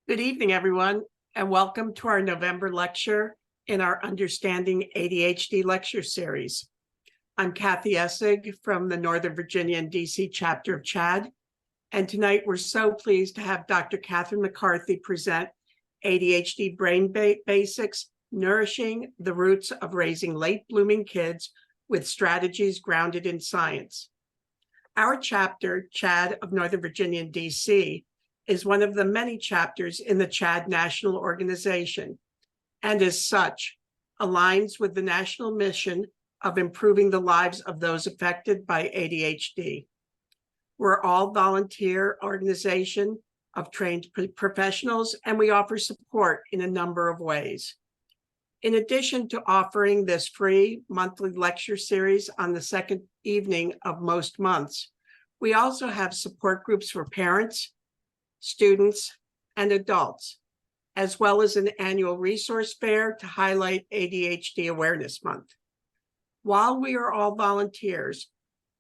Good evening, everyone, and welcome to our November lecture in our Understanding ADHD lecture series. I'm Kathy Essig from the Northern Virginia and DC chapter of CHAD, and tonight we're so pleased to have Dr. Catherine McCarthy present ADHD Brain Basics, Nourishing, the Roots of Raising Late Blooming Kids with Strategies Grounded in Science. Our chapter, CHAD of Northern Virginia and DC, is one of the many chapters in the CHAD National Organization, and as such, aligns with the national mission of improving the lives of those affected by ADHD. We're all volunteer organization of trained professionals, and we offer support in a number of ways. In addition to offering this free monthly lecture series on the second evening of most months, we also have support groups for parents, students, and adults, as well as an annual resource fair to highlight ADHD Awareness Month. While we are all volunteers,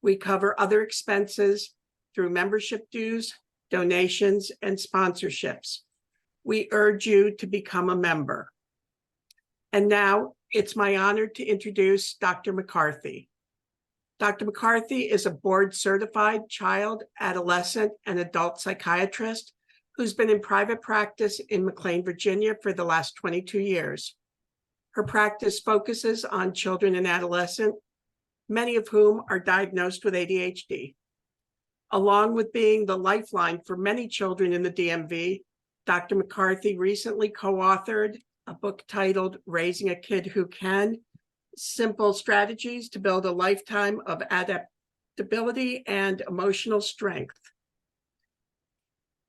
we cover other expenses through membership dues, donations, and sponsorships. We urge you to become a member. And now it's my honor to introduce Dr. McCarthy. Dr. McCarthy is a board-certified child, adolescent, and adult psychiatrist who's been in private practice in McLean, Virginia for the last 22 years. Her practice focuses on children and adolescents, many of whom are diagnosed with ADHD. Along with being the lifeline for many children in the DMV, Dr. McCarthy recently co-authored a book titled Raising a Kid Who Can: Simple Strategies to Build a Lifetime of Adaptability and Emotional Strength.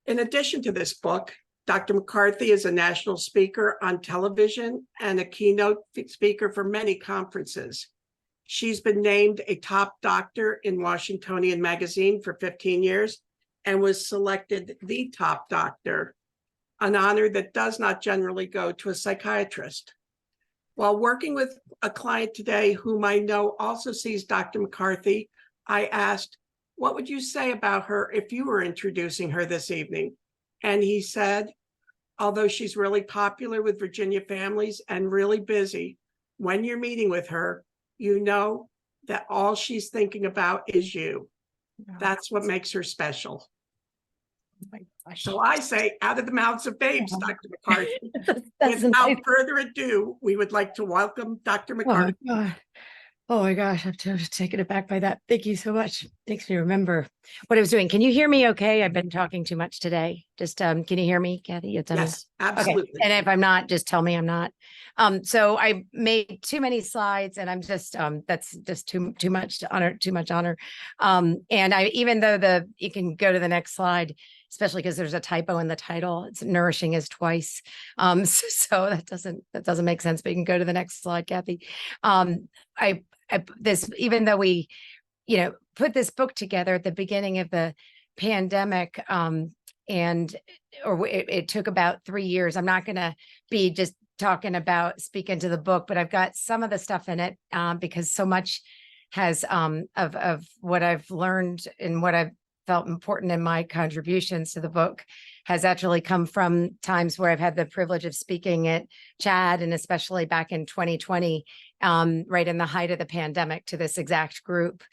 In addition to this book, Dr. McCarthy is a national speaker on television and a keynote speaker for many conferences. She's been named a top doctor in Washingtonian Magazine for 15 years and was selected the top doctor, an honor that does not generally go to a psychiatrist. While working with a client today whom I know also sees Dr. McCarthy, I asked, what would you say about her if you were introducing her this evening? And he said, although she's really popular with Virginia families and really busy, when you're meeting with her, you know that all she's thinking about is you. That's what makes her special. So I say, out of the mouths of babes, Dr. McCarthy. Without further ado, we would like to welcome Dr. McCarthy. Oh my gosh, I'm taken aback by that. Thank you so much. Makes me remember what I was doing. Can you hear me okay? I've been talking too much today. Just can you hear me, Kathy? Yes, absolutely. Okay. And if I'm not, just tell me I'm not. So I made too many slides, and I'm just that's just too much honor. And even though you can go to the next slide, especially because there's a typo in the title. It's Nourishing is twice. So that doesn't make sense, but you can go to the next slide, Kathy. Even though we, put this book together at the beginning of the pandemic, it took about 3 years. I'm not going to be just speaking to the book, but I've got some of the stuff in it because so much has of what I've learned and what I've felt important in my contributions to the book has actually come from times where I've had the privilege of speaking at CHAD, and especially back in 2020, right in the height of the pandemic, to this exact group.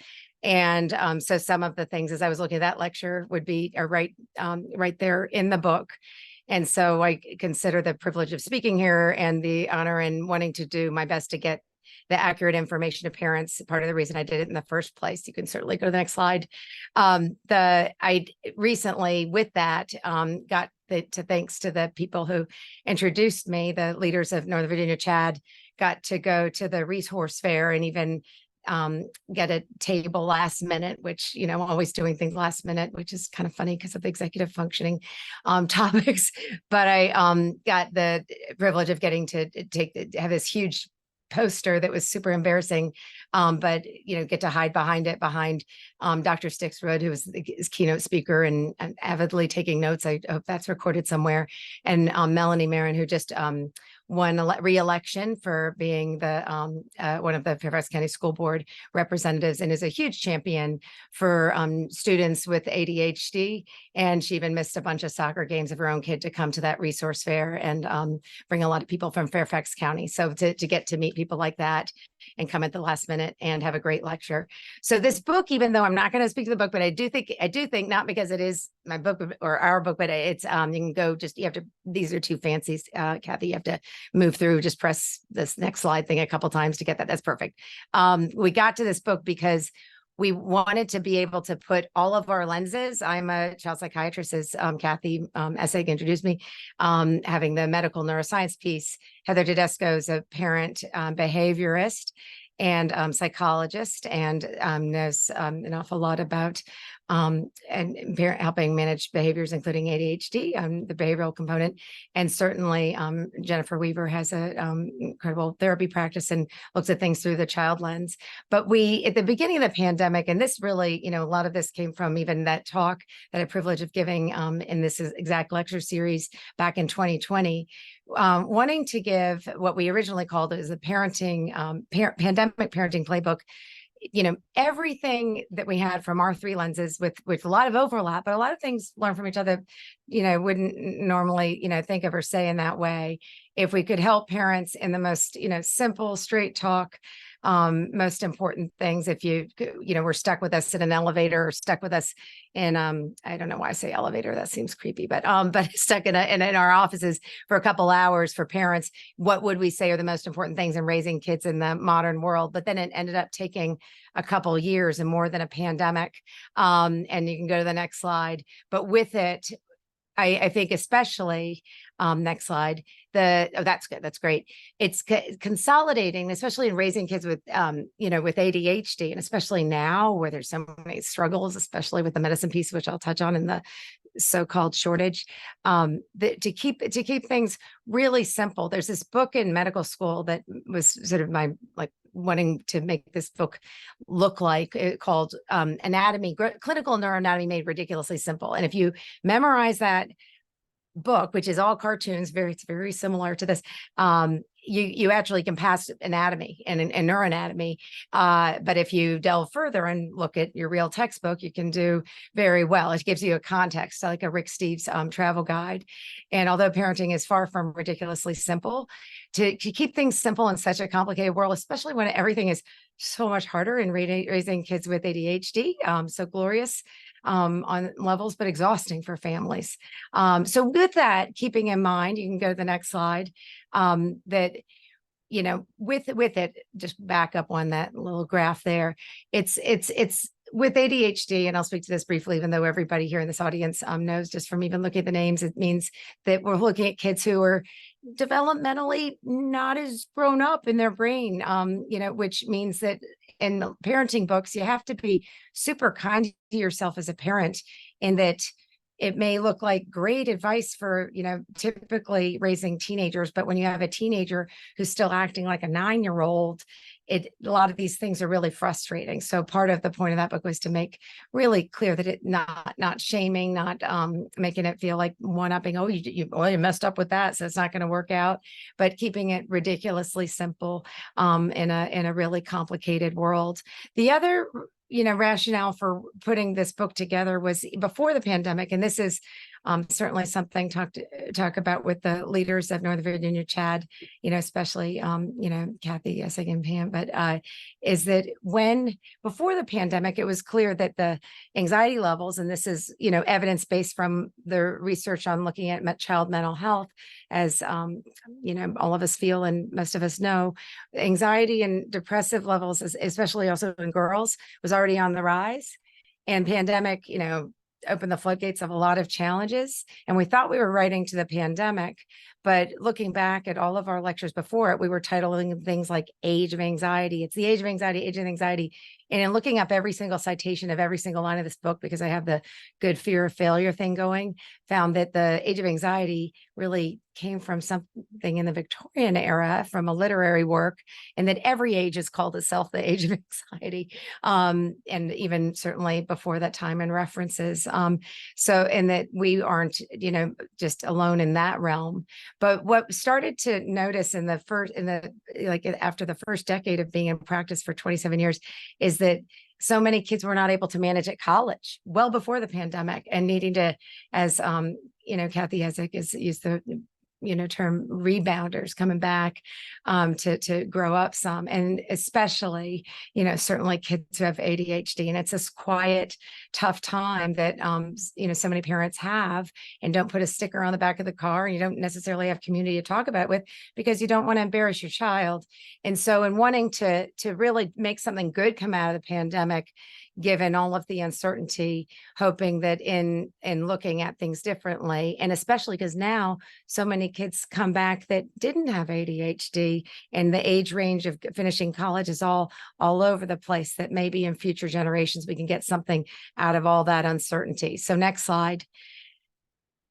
And so some of the things as I was looking at that lecture would be right there in the book. And so I consider the privilege of speaking here and the honor in wanting to do my best to get the accurate information to parents. Part of the reason I did it in the first place. You can certainly go to the next slide. I recently with that got thanks to the people who introduced me, the leaders of Northern Virginia CHAD, got to go to the resource fair and even get a table last minute, which, always doing things last minute, which is kind of funny because of the executive functioning topics. But I got the privilege of getting to have this huge poster that was super embarrassing, but get to hide behind Dr. Stixrud, who was his keynote speaker and avidly taking notes. I hope that's recorded somewhere. And Melanie Marin, who just won re-election for being the one of the Fairfax County School Board representatives, and is a huge champion for students with ADHD. And she even missed a bunch of soccer games of her own kid to come to that resource fair and bring a lot of people from Fairfax County. So to get to meet people like that and come at the last minute and have a great lecture. So this book, even though I'm not going to speak to the book, but I do think not because it is my book or our book, but it's you can go just, you have to, these are too fancy, Kathy, you have to move through, just press this next slide thing a couple times to get that. That's perfect. We got to this book because we wanted to be able to put all of our lenses. I'm a child psychiatrist, as Kathy Essig introduced me, having the medical neuroscience piece. Heather Tedesco is a parent behaviorist and psychologist, and knows an awful lot about and helping manage behaviors, including ADHD, the behavioral component. And certainly Jennifer Weaver has an incredible therapy practice and looks at things through the child lens. But we, at the beginning of the pandemic, and this really, a lot of this came from even that talk that I had the privilege of giving in this exact lecture series back in 2020, wanting to give what we originally called as a parenting, pandemic parenting playbook. Everything that we had from our three lenses with a lot of overlap, but a lot of things learned from each other, wouldn't normally, think of or say in that way. If we could help parents in the most, simple, straight talk, most important things. If you were stuck with us in an elevator or stuck with us in, I don't know why I say elevator, that seems creepy, but stuck in our offices for a couple hours for parents, what would we say are the most important things in raising kids in the modern world? But then it ended up taking a couple years and more than a pandemic. And you can go to the next slide, but with it, I think especially, next slide, that's good. That's great. It's consolidating, especially in raising kids with, with ADHD, and especially now where there's so many struggles, especially with the medicine piece, which I'll touch on in the so-called shortage, to keep things really simple. There's this book in medical school that was sort of my, wanting to make this book look like, called Anatomy, Clinical Neuroanatomy Made Ridiculously Simple. And if you memorize that book, which is all cartoons, it's very similar to this, you actually can pass anatomy and neuroanatomy. But if you delve further and look at your real textbook, you can do very well. It gives you a context, like a Rick Steves travel guide. And although parenting is far from ridiculously simple, to keep things simple in such a complicated world, especially when everything is so much harder in raising kids with ADHD, so glorious on levels, but exhausting for families. So with that, keeping in mind, you can go to the next slide, that, with it, just back up on that little graph there, it's with ADHD, and I'll speak to this briefly, even though everybody here in this audience knows just from even looking at the names, it means that we're looking at kids who are developmentally not as grown up in their brain, which means that in parenting books, you have to be super kind to yourself as a parent, in that it may look like great advice for, typically raising teenagers, but when you have a teenager who's still acting like a 9-year-old, a lot of these things are really frustrating. So part of the point of that book was to make really clear that it not shaming, not making it feel like one-upping. Oh, you messed up with that, so it's not going to work out. But keeping it ridiculously simple in a really complicated world. The other rationale for putting this book together was before the pandemic, and this is certainly something talk about with the leaders of Northern Virginia, Chad, especially Kathy Essig and Pam, but is that before the pandemic, it was clear that the anxiety levels, and this is evidence-based from the research on looking at child mental health, as all of us feel and most of us know, anxiety and depressive levels, especially also in girls, was already on the rise. And pandemic, opened the floodgates of a lot of challenges. And we thought we were writing to the pandemic, but looking back at all of our lectures before it, we were titling things like Age of Anxiety. It's the Age of Anxiety, Age of Anxiety. And in looking up every single citation of every single line of this book, because I have the good fear of failure thing going, found that the Age of Anxiety really came from something in the Victorian era, from a literary work, and that every age is called itself the Age of Anxiety. And even certainly before that time in references. And that we aren't, just alone in that realm. But what started to notice after the first decade of being in practice for 27 years is that so many kids were not able to manage at college well before the pandemic, and needing to, as Kathy Esig has used the term rebounders, coming back to grow up some, and especially certainly kids who have ADHD. And it's this quiet, tough time that so many parents have and don't put a sticker on the back of the car, and you don't necessarily have community to talk about it with because you don't want to embarrass your child. And so in wanting to really make something good come out of the pandemic, given all of the uncertainty, hoping that in looking at things differently, and especially because now so many kids come back that didn't have ADHD, and the age range of finishing college is all over the place, that maybe in future generations we can get something out of all that uncertainty. So next slide.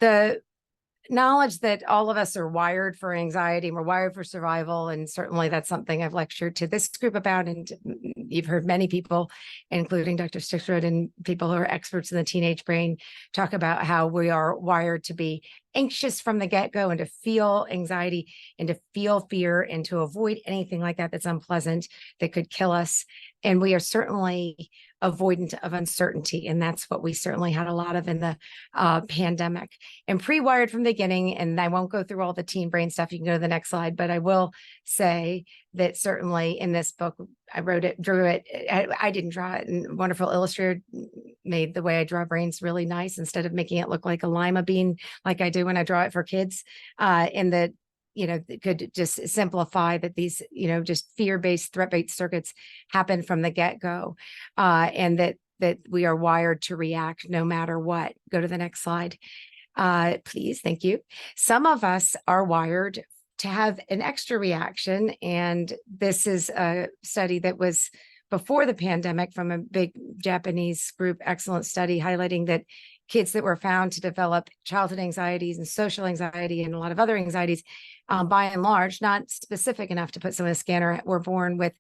The knowledge that all of us are wired for anxiety and we're wired for survival. And certainly that's something I've lectured to this group about. And you've heard many people, including Dr. Stickford and people who are experts in the teenage brain, talk about how we are wired to be anxious from the get-go, and to feel anxiety and to feel fear and to avoid anything like that that's unpleasant, that could kill us. And we are certainly avoidant of uncertainty. And that's what we certainly had a lot of in the pandemic, and pre-wired from the beginning. And I won't go through all the teen brain stuff. You can go to the next slide, but I will say that certainly in this book, I wrote it, drew it. I didn't draw it, and wonderful illustrator made the way I draw brains really nice, instead of making it look like a lima bean like I do when I draw it for kids. And that could just simplify that these, just fear-based, threat-based circuits happen from the get-go, and that we are wired to react no matter what. Go to the next slide, please. Thank you. Some of us are wired to have an extra reaction, and this is a study that was before the pandemic from a big Japanese group, excellent study, highlighting that kids that were found to develop childhood anxieties and social anxiety and a lot of other anxieties, by and large, not specific enough to put some in a scanner, were born with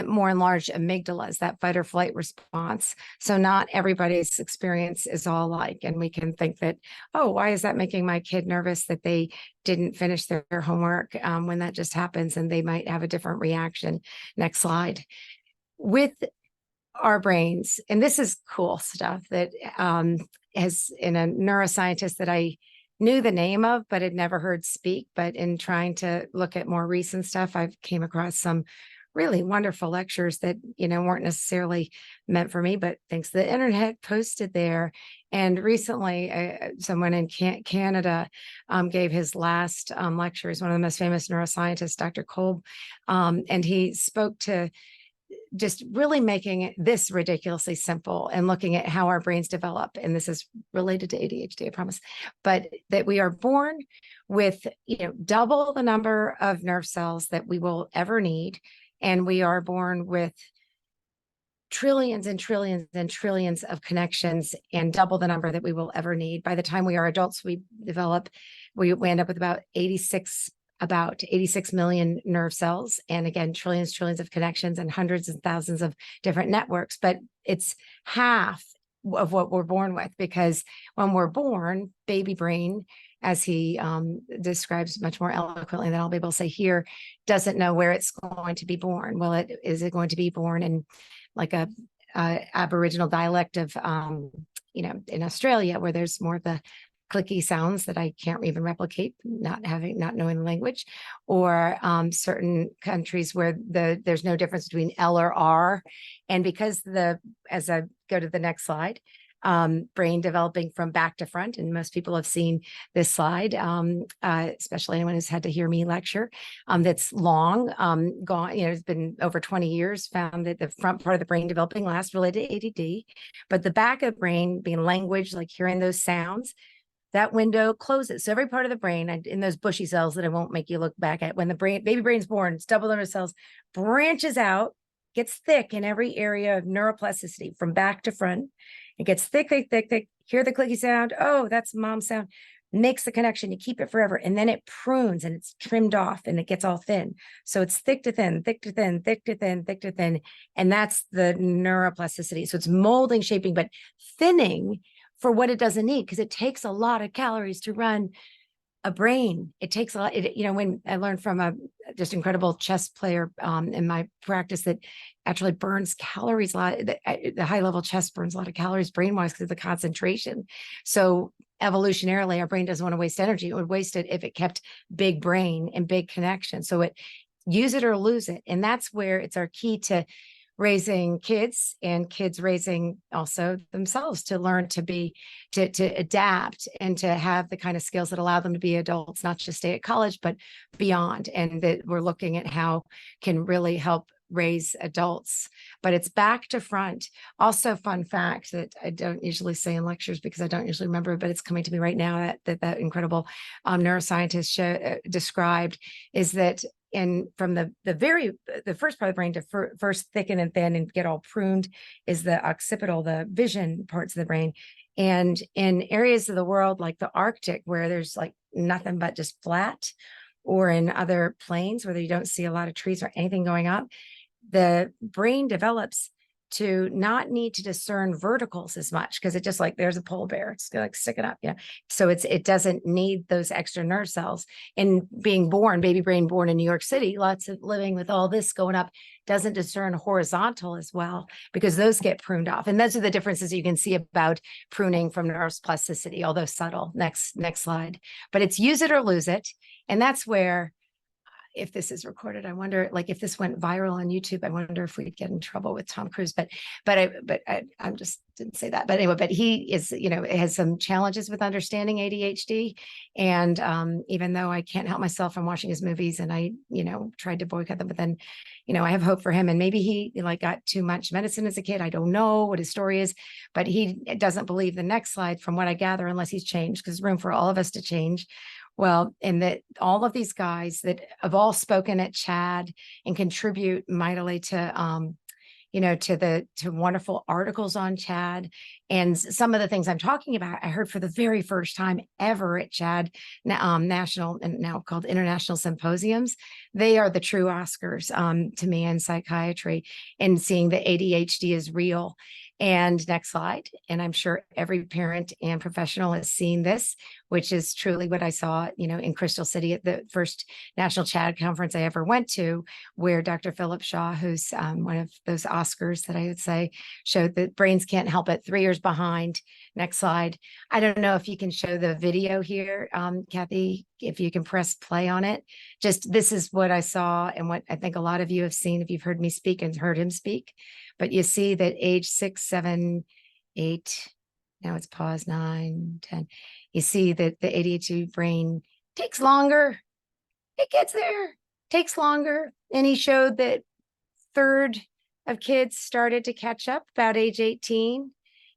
more enlarged amygdalas, that fight or flight response. So not everybody's experience is all alike. And we can think that, oh, why is that making my kid nervous that they didn't finish their homework, when that just happens, and they might have a different reaction. Next slide. With our brains, and this is cool stuff that has in a neuroscientist that I knew the name of, but had never heard speak. But in trying to look at more recent stuff, I've came across some really wonderful lectures that, weren't necessarily meant for me, but thanks to the internet, posted there. And recently, someone in Canada gave his last lecture. He's one of the most famous neuroscientists, Dr. Kolb, and he spoke to just really making this ridiculously simple and looking at how our brains develop. And this is related to ADHD, I promise, but that we are born with, double the number of nerve cells that we will ever need. And we are born with trillions and trillions and trillions of connections, and double the number that we will ever need. By the time we are adults, we end up with about 86 million nerve cells. And again, trillions of connections and hundreds and thousands of different networks. But it's half of what we're born with, because when we're born, baby brain, as he describes much more eloquently than I'll be able to say here, doesn't know where it's going to be born. Well, is it going to be born in like a Aboriginal dialect of, in Australia, where there's more of the clicky sounds that I can't even replicate, not knowing the language, or certain countries where there's no difference between L or R. And because as I go to the next slide, brain developing from back to front, and most people have seen this slide, especially anyone who's had to hear me lecture, that's long, gone, it's been over 20 years, found that the front part of the brain developing last, related to ADD, but the back of the brain being language, like hearing those sounds, that window closes. So every part of the brain, in those bushy cells that I won't make you look back at, when the baby brain's born, it's double the number of cells, branches out, gets thick in every area of neuroplasticity from back to front. It gets thick, thick, thick, thick. Hear the clicky sound. Oh, that's mom's sound. Makes the connection. You keep it forever. And then it prunes and it's trimmed off and it gets all thin. So it's thick to thin, thick to thin, thick to thin, thick to thin. And that's the neuroplasticity. So it's molding, shaping, but thinning for what it doesn't need, because it takes a lot of calories to run a brain. It takes a lot. When I learned from a just incredible chess player in my practice that actually burns calories a lot. The high level chess burns a lot of calories brain wise because of the concentration. So evolutionarily, our brain doesn't want to waste energy. It would waste it if it kept big brain and big connection. So it use it or lose it. And that's where it's our key to raising kids and kids raising also themselves to learn to adapt and to have the kind of skills that allow them to be adults, not just stay at college, but beyond. And that we're looking at how can really help raise adults, but it's back to front. Also, fun fact that I don't usually say in lectures because I don't usually remember, but it's coming to me right now that incredible neuroscientist described is that from the first part of the brain to first thicken and thin and get all pruned is the occipital, the vision parts of the brain. And in areas of the world like the Arctic, where there's like nothing but just flat, or in other plains where you don't see a lot of trees or anything going up, the brain develops to not need to discern verticals as much because it just like there's a polar bear, it's like stick it up, so it doesn't need those extra nerve cells. And being born, baby brain born in New York City, lots of living with all this going up, doesn't discern horizontal as well because those get pruned off. And those are the differences you can see about pruning from neuroplasticity, although subtle. Next slide. But it's use it or lose it. And that's where, if this is recorded, I wonder, like, if this went viral on YouTube, I wonder if we'd get in trouble with Tom Cruise. But I just didn't say that. But anyway, but he is, has some challenges with understanding ADHD. And even though I can't help myself from watching his movies, and I, tried to boycott them, but then, I have hope for him. And maybe he got too much medicine as a kid. I don't know what his story is, but he doesn't believe the next slide, from what I gather, unless he's changed, because there's room for all of us to change. Well, and that all of these guys that have all spoken at CHAD and contribute mightily to, to wonderful articles on CHAD. And some of the things I'm talking about, I heard for the very first time ever at CHAD, national and now called international symposiums. They are the true Oscars to me in psychiatry, and seeing that ADHD is real. And next slide. And I'm sure every parent and professional has seen this, which is truly what I saw, in Crystal City at the first National CHAD conference I ever went to, where Dr. Philip Shaw, who's one of those Oscars that I would say, showed that brains can't help it, 3 years behind. Next slide. I don't know if you can show the video here, Kathy, if you can press play on it. Just this is what I saw and what I think a lot of you have seen if you've heard me speak and heard him speak. But you see that age 6, 7, 8, now it's pause, 9, 10. You see that the ADHD brain takes longer. It gets there, takes longer. And he showed that third of kids started to catch up about age 18.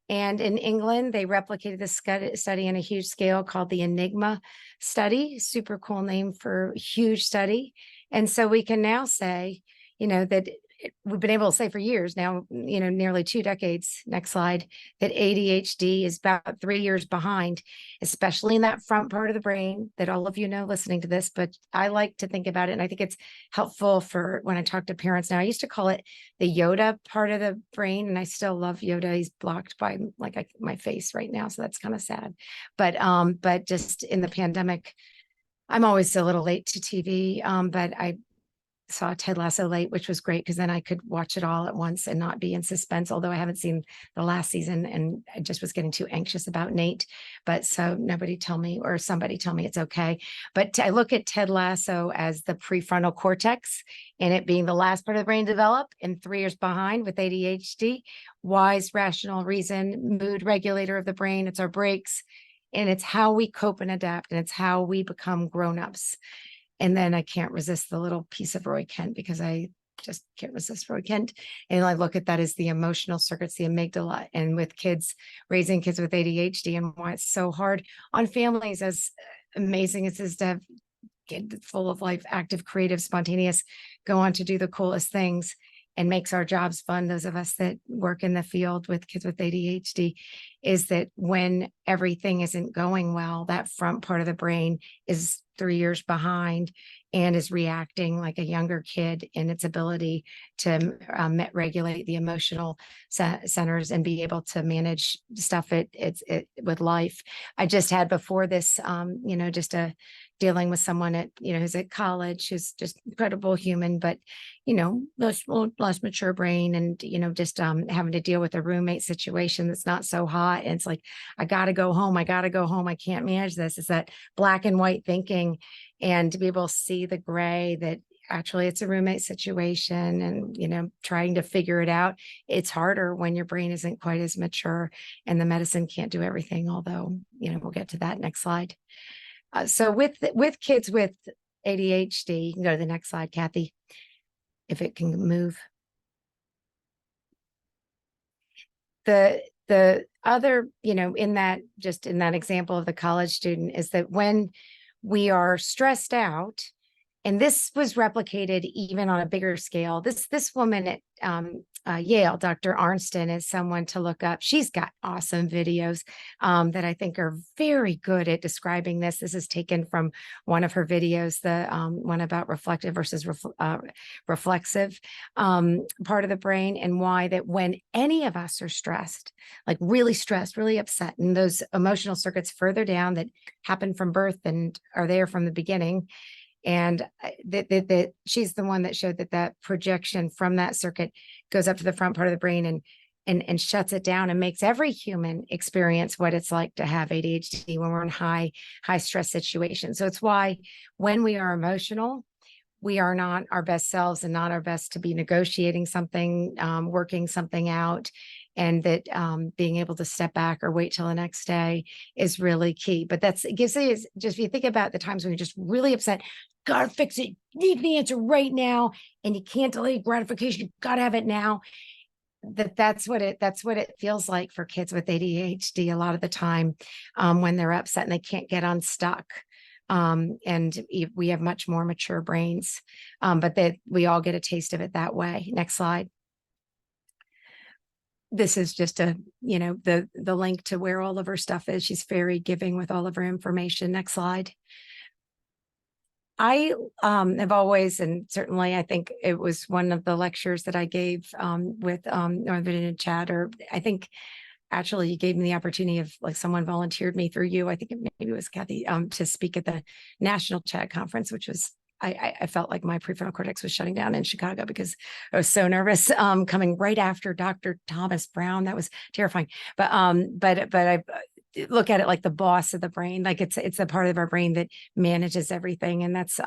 And in England, they replicated this study on a huge scale called the Enigma study. Super cool name for huge study. And so we can now say, that we've been able to say for years now, nearly 2 decades, next slide, that ADHD is about 3 years behind, especially in that front part of the brain that all of you know listening to this. But I like to think about it, and I think it's helpful for when I talk to parents now. I used to call it the Yoda part of the brain, and I still love Yoda. He's blocked by my face right now, so that's kind of sad. But just in the pandemic, I'm always a little late to TV, but I saw Ted Lasso late, which was great because then I could watch it all at once and not be in suspense, although I haven't seen the last season and I just was getting too anxious about Nate. But so somebody tell me it's okay. But I look at Ted Lasso as the prefrontal cortex and it being the last part of the brain to develop and 3 years behind with ADHD. Wise, rational reason, mood regulator of the brain. It's our brakes, and it's how we cope and adapt, and it's how we become grown-ups. And then I can't resist the little piece of Roy Kent because I just can't resist Roy Kent. And I look at that as the emotional circuits, the amygdala, and with kids, raising kids with ADHD, and why it's so hard on families, as amazing as it is to have kids full of life, active, creative, spontaneous, go on to do the coolest things and makes our jobs fun. Those of us that work in the field with kids with ADHD, is that when everything isn't going well, that front part of the brain is 3 years behind and is reacting like a younger kid in its ability to regulate the emotional centers and be able to manage stuff with life. I just had before this, just a dealing with someone at, who's at college, who's just incredible human, but, less mature brain, and, just having to deal with a roommate situation that's not so hot. And it's like, I got to go home. I got to go home. I can't manage this. It's that black and white thinking, and to be able to see the gray that actually it's a roommate situation, and, trying to figure it out. It's harder when your brain isn't quite as mature, and the medicine can't do everything, although, we'll get to that next slide. So with kids with ADHD, you can go to the next slide, Kathy, if it can move. The other, in that example of the college student, is that when we are stressed out, and this was replicated even on a bigger scale. This woman at Yale, Dr. Arnston, is someone to look up. She's got awesome videos that I think are very good at describing this. This is taken from one of her videos, the one about reflective versus reflexive part of the brain, and why that when any of us are stressed, like really stressed, really upset, and those emotional circuits further down that happen from birth and are there from the beginning. And that she's the one that showed that projection from that circuit goes up to the front part of the brain and shuts it down, and makes every human experience what it's like to have ADHD when we're in high stress situations. So it's why when we are emotional, we are not our best selves, and not our best to be negotiating something, working something out. And that being able to step back or wait till the next day is really key. But it gives you, just if you think about the times when you're just really upset, gotta fix it, need the answer right now, and you can't delay gratification, you gotta have it now. That's what it feels like for kids with ADHD a lot of the time, when they're upset and they can't get unstuck. And we have much more mature brains, but we all get a taste of it that way. Next slide. This is just the link to where all of her stuff is. She's very giving with all of her information. Next slide. I have always, and certainly I think it was one of the lectures that I gave with Northern Virginia Chat, or I think actually you gave me the opportunity of, like, someone volunteered me through you. I think maybe it was Kathy, to speak at the National Chat Conference, which was, I felt like my prefrontal cortex was shutting down in Chicago because I was so nervous, coming right after Dr. Thomas Brown. That was terrifying. But I look at it like the boss of the brain, like it's a part of our brain that manages everything. And that's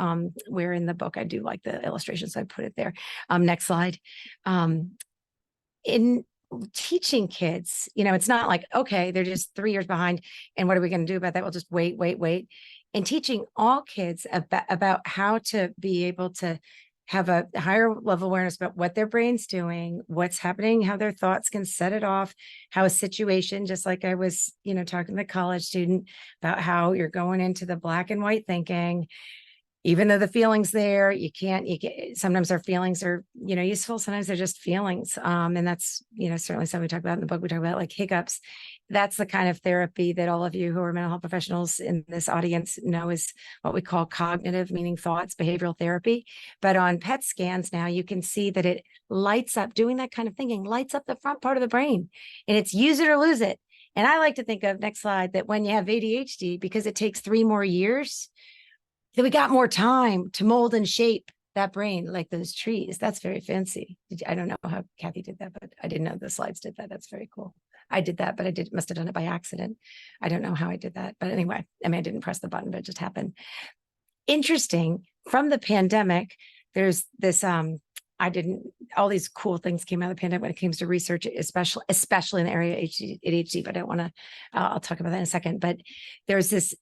where in the book I do like the illustrations, so I put it there. Next slide. In teaching kids, it's not like, okay, they're just 3 years behind, and what are we going to do about that? We'll just wait. And teaching all kids about how to be able to have a higher level awareness about what their brain's doing, what's happening, how their thoughts can set it off, how a situation, just like I was, talking to the college student about how you're going into the black and white thinking, even though the feelings there, sometimes our feelings are, useful. Sometimes they're just feelings. And that's, certainly something we talk about in the book. We talk about like hiccups. That's the kind of therapy that all of you who are mental health professionals in this audience know is what we call cognitive, meaning thoughts, behavioral therapy. But on PET scans now, you can see that it lights up, doing that kind of thinking, lights up the front part of the brain, and it's use it or lose it. And I like to think of, next slide, that when you have ADHD, because it takes 3 more years, that we got more time to mold and shape that brain like those trees. That's very fancy. I don't know how Kathy did that, but I didn't know the slides did that. That's very cool. I did that, but must have done it by accident. I don't know how I did that. But anyway, I didn't press the button, but it just happened. Interesting, from the pandemic, there's this, all these cool things came out of the pandemic when it comes to research, especially in the area of ADHD, but I'll talk about that in a second. But there's this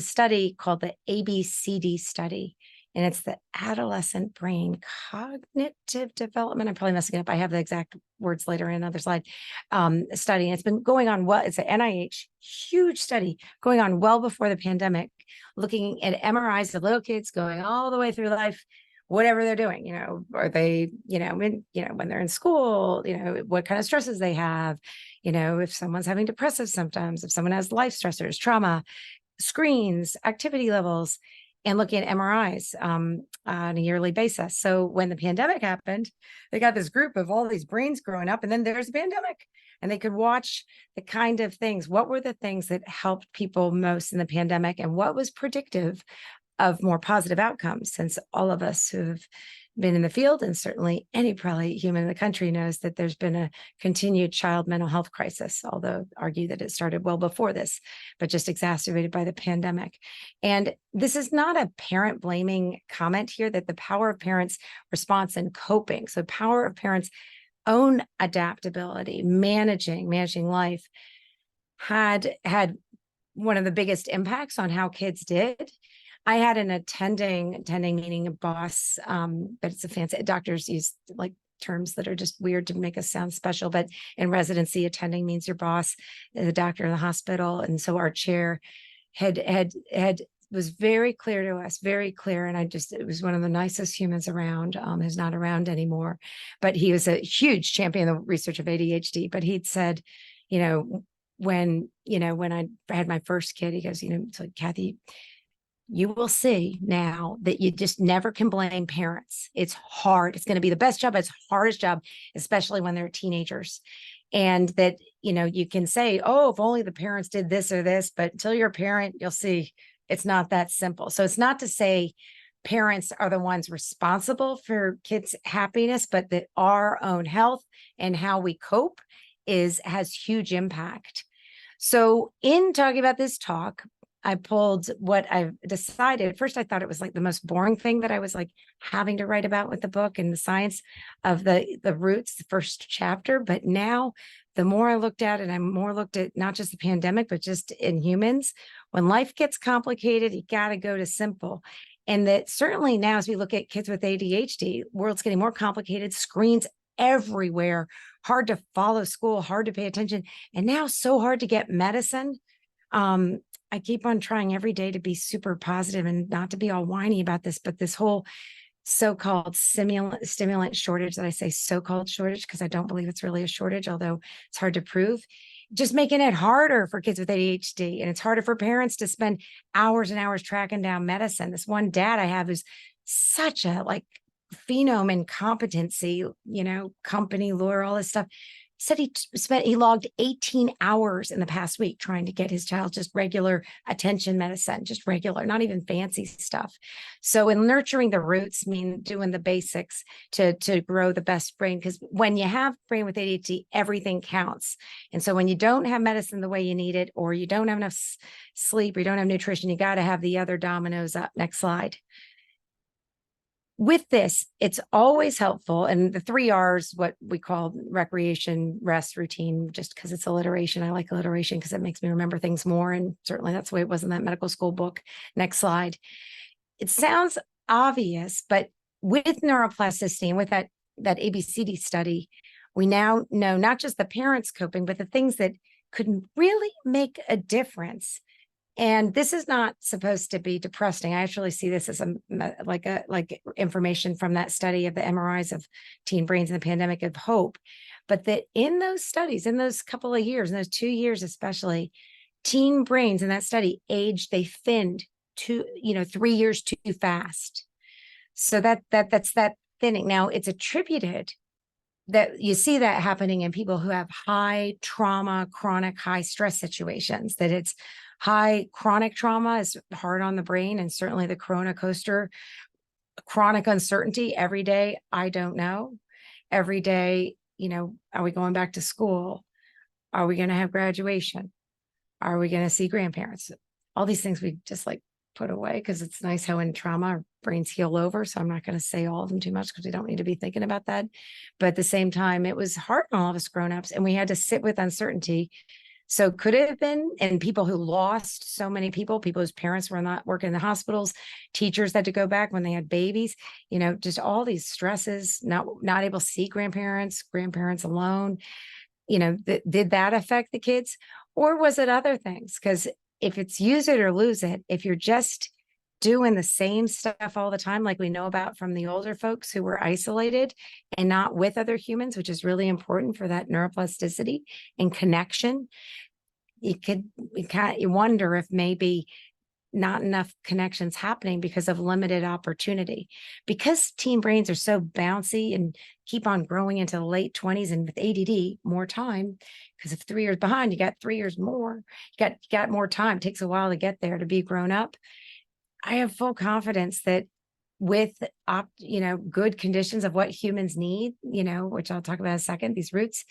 study called the ABCD study, and it's the adolescent brain cognitive development. I'm probably messing it up. I have the exact words later in another slide. Study, and it's been going on it's an NIH huge study going on well before the pandemic, looking at MRIs of little kids going all the way through life, whatever they're doing, are they, when they're in school, what kind of stresses they have, if someone's having depressive symptoms, if someone has life stressors, trauma, screens, activity levels, and looking at MRIs on a yearly basis. So when the pandemic happened, they got this group of all these brains growing up, and then there's a pandemic, and they could watch the kind of things. What were the things that helped people most in the pandemic, and what was predictive of more positive outcomes, since all of us who have been in the field, and certainly any probably human in the country, knows that there's been a continued child mental health crisis, although argue that it started well before this, but just exacerbated by the pandemic. And this is not a parent blaming comment here, that the power of parents' response and coping, so power of parents' own adaptability, managing life, had one of the biggest impacts on how kids did. I had an attending meaning a boss, but it's a fancy, doctors use like terms that are just weird to make us sound special, but in residency, attending means your boss, the doctor in the hospital. And so our chair had was very clear to us, very clear. And it was one of the nicest humans around, who's not around anymore, but he was a huge champion of the research of ADHD. But he'd said, when I had my first kid, he goes, it's like, Kathy, you will see now that you just never can blame parents. It's hard. It's going to be the best job. It's the hardest job, especially when they're teenagers. And that, you can say, oh, if only the parents did this or this, but until you're a parent, you'll see it's not that simple. So it's not to say parents are the ones responsible for kids' happiness, but that our own health and how we cope has huge impact. So in talking about this talk, I pulled what I've decided. First, I thought it was like the most boring thing that I was like having to write about with the book, and the science of the roots, the first chapter. But now the more I looked at it, I more looked at not just the pandemic, but just in humans. When life gets complicated, you got to go to simple. And that certainly now, as we look at kids with ADHD, world's getting more complicated, screens everywhere, hard to follow school, hard to pay attention, and now so hard to get medicine. I keep on trying every day to be super positive and not to be all whiny about this, but this whole so-called stimulant shortage, that I say so-called shortage because I don't believe it's really a shortage, although it's hard to prove, just making it harder for kids with ADHD. And it's harder for parents to spend hours and hours tracking down medicine. This one dad I have is such a phenome in competency, company, lawyer, all this stuff. Said he logged 18 hours in the past week trying to get his child just regular attention medicine, just regular, not even fancy stuff. So in nurturing the roots, mean doing the basics to grow the best brain, because when you have brain with ADHD, everything counts. And so when you don't have medicine the way you need it, or you don't have enough sleep, or you don't have nutrition, you got to have the other dominoes up. Next slide. With this, it's always helpful. And the 3 R's, what we call recreation, rest, routine, just because it's alliteration. I like alliteration because it makes me remember things more. And certainly that's the way it was in that medical school book. Next slide. It sounds obvious, but with neuroplasticity and with that ABCD study, we now know not just the parents coping, but the things that could really make a difference. And this is not supposed to be depressing. I actually see this as like information from that study of the MRIs of teen brains in the pandemic of hope. But that in those studies, in those couple of years, in those 2 years especially, teen brains in that study they thinned 3 years too fast. So that's that thinning. Now it's attributed that you see that happening in people who have high trauma, chronic high stress situations, that it's high chronic trauma is hard on the brain, and certainly the corona coaster, chronic uncertainty every day. I don't know. Every day, are we going back to school? Are we going to have graduation? Are we going to see grandparents? All these things we just put away because it's nice how in trauma our brains heal over. So I'm not going to say all of them too much because we don't need to be thinking about that. But at the same time, it was hard on all of us grownups, and we had to sit with uncertainty. So could it have been, and people who lost so many people whose parents were not working in the hospitals, teachers had to go back when they had babies, just all these stresses, not able to see grandparents alone, did that affect the kids? Or was it other things? Because if it's use it or lose it, if you're just doing the same stuff all the time, like we know about from the older folks who were isolated and not with other humans, which is really important for that neuroplasticity and connection, you wonder if maybe not enough connections happening because of limited opportunity. Because teen brains are so bouncy and keep on growing into the late 20s, and with ADD, more time, because if 3 years behind, you got 3 years more, you got more time. It takes a while to get there to be grown up. I have full confidence that with good conditions of what humans need, which I'll talk about in a second, these roots,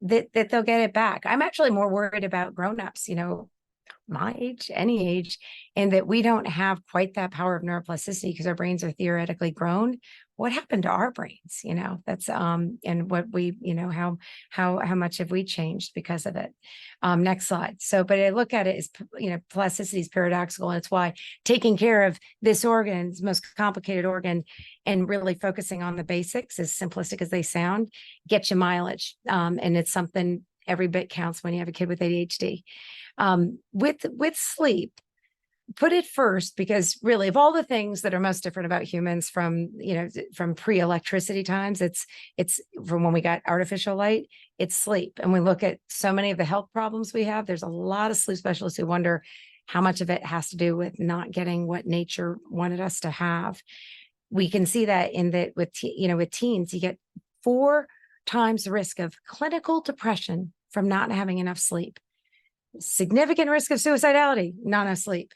that they'll get it back. I'm actually more worried about grownups, my age, any age, and that we don't have quite that power of neuroplasticity because our brains are theoretically grown. What happened to our brains? That's and what we, how much have we changed because of it? Next slide. So, but I look at it as, plasticity is paradoxical, and it's why taking care of this organ, most complicated organ, and really focusing on the basics, as simplistic as they sound, get you mileage. And it's something, every bit counts when you have a kid with ADHD. With sleep, put it first, because really, of all the things that are most different about humans from pre-electricity times, it's from when we got artificial light, it's sleep. And we look at so many of the health problems we have. There's a lot of sleep specialists who wonder how much of it has to do with not getting what nature wanted us to have. We can see that in that with teens, you get 4 times the risk of clinical depression from not having enough sleep. Significant risk of suicidality, not enough sleep.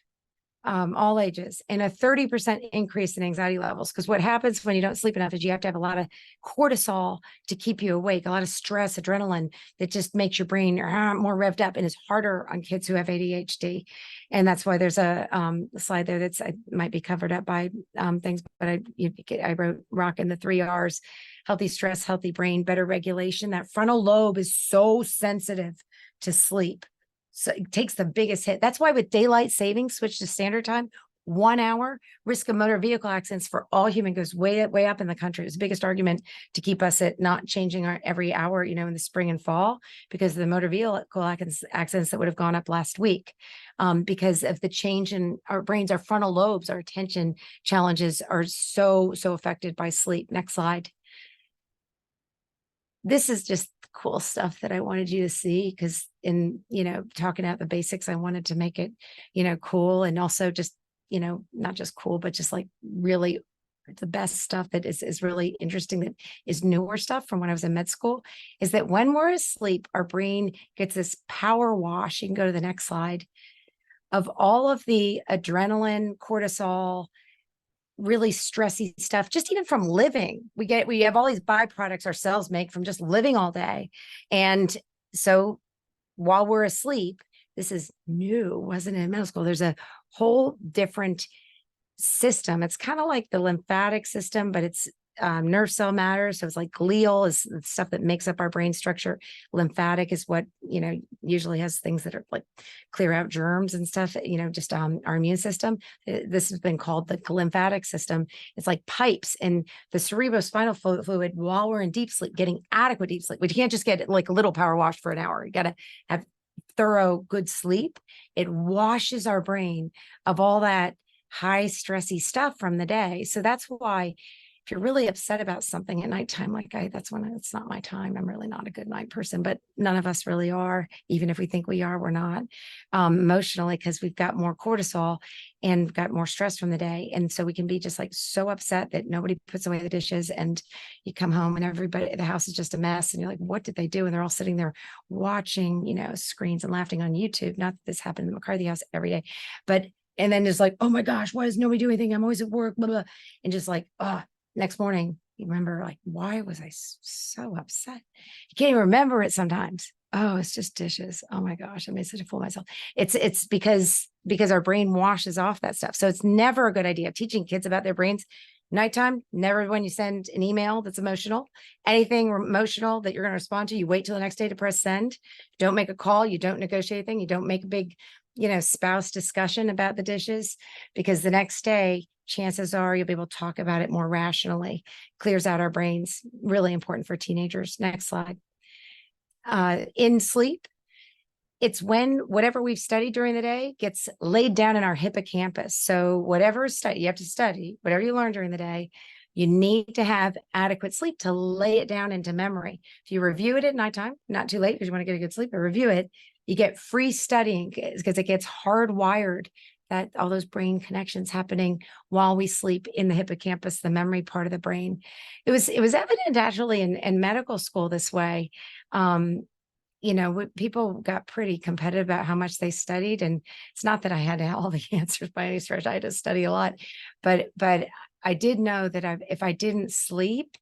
All ages, and a 30% increase in anxiety levels. Because what happens when you don't sleep enough is you have to have a lot of cortisol to keep you awake, a lot of stress, adrenaline that just makes your brain more revved up, and it's harder on kids who have ADHD. And that's why there's a slide there that's might be covered up by things, but I wrote rocking the 3 R's: healthy stress, healthy brain, better regulation. That frontal lobe is so sensitive to sleep. So it takes the biggest hit. That's why with daylight savings switch to standard time, 1 hour, risk of motor vehicle accidents for all human goes way up in the country. It's the biggest argument to keep us at not changing our every hour, in the spring and fall, because of the motor vehicle accidents that would have gone up last week, because of the change in our brains. Our frontal lobes, our attention challenges are so affected by sleep. Next slide. This is just cool stuff that I wanted you to see, because in, talking about the basics, I wanted to make it, cool, and also just, not just cool, but just like really the best stuff that is really interesting, that is newer stuff from when I was in med school, is that when we're asleep, our brain gets this power wash. You can go to the next slide, of all of the adrenaline, cortisol, really stressy stuff, just even from living. We have all these byproducts our cells make from just living all day. And so while we're asleep, this is new, wasn't it, in middle school? There's a whole different system. It's kind of like the lymphatic system, but it's nerve cell matter. So it's like glial is the stuff that makes up our brain structure. Lymphatic is what, usually has things that are like clear out germs and stuff, just our immune system. This has been called the lymphatic system. It's like pipes in the cerebrospinal fluid while we're in deep sleep, getting adequate deep sleep, which you can't just get like a little power wash for an hour. You got to have thorough, good sleep. It washes our brain of all that high stressy stuff from the day. So that's why, if you're really upset about something at nighttime, that's when it's not my time. I'm really not a good night person, but none of us really are. Even if we think we are, we're not, emotionally, because we've got more cortisol and got more stress from the day. And so we can be just like so upset that nobody puts away the dishes, and you come home and the house is just a mess. And you're like, what did they do? And they're all sitting there watching, screens and laughing on YouTube. Not that this happened in the McCarthy house every day, and then it's like, oh my gosh, why does nobody do anything? I'm always at work, blah, blah. And just like, next morning, you remember, like, why was I so upset? You can't even remember it sometimes. Oh, it's just dishes. Oh my gosh, I made such a fool of myself. It's because our brain washes off that stuff. So it's never a good idea teaching kids about their brains. Nighttime, never when you send an email that's emotional, anything emotional that you're going to respond to, you wait till the next day to press send. Don't make a call. You don't negotiate anything. You don't make a big, spouse discussion about the dishes, because the next day, chances are you'll be able to talk about it more rationally. Clears out our brains. Really important for teenagers. Next slide. In sleep, it's when whatever we've studied during the day gets laid down in our hippocampus. So whatever you have to study, whatever you learn during the day, you need to have adequate sleep to lay it down into memory. If you review it at nighttime, not too late because you want to get a good sleep, but review it, you get free studying, because it gets hardwired, that all those brain connections happening while we sleep in the hippocampus, the memory part of the brain. It was evident actually in medical school this way. people got pretty competitive about how much they studied. And it's not that I had all the answers by any stretch. I had to study a lot, but I did know that if I didn't sleep,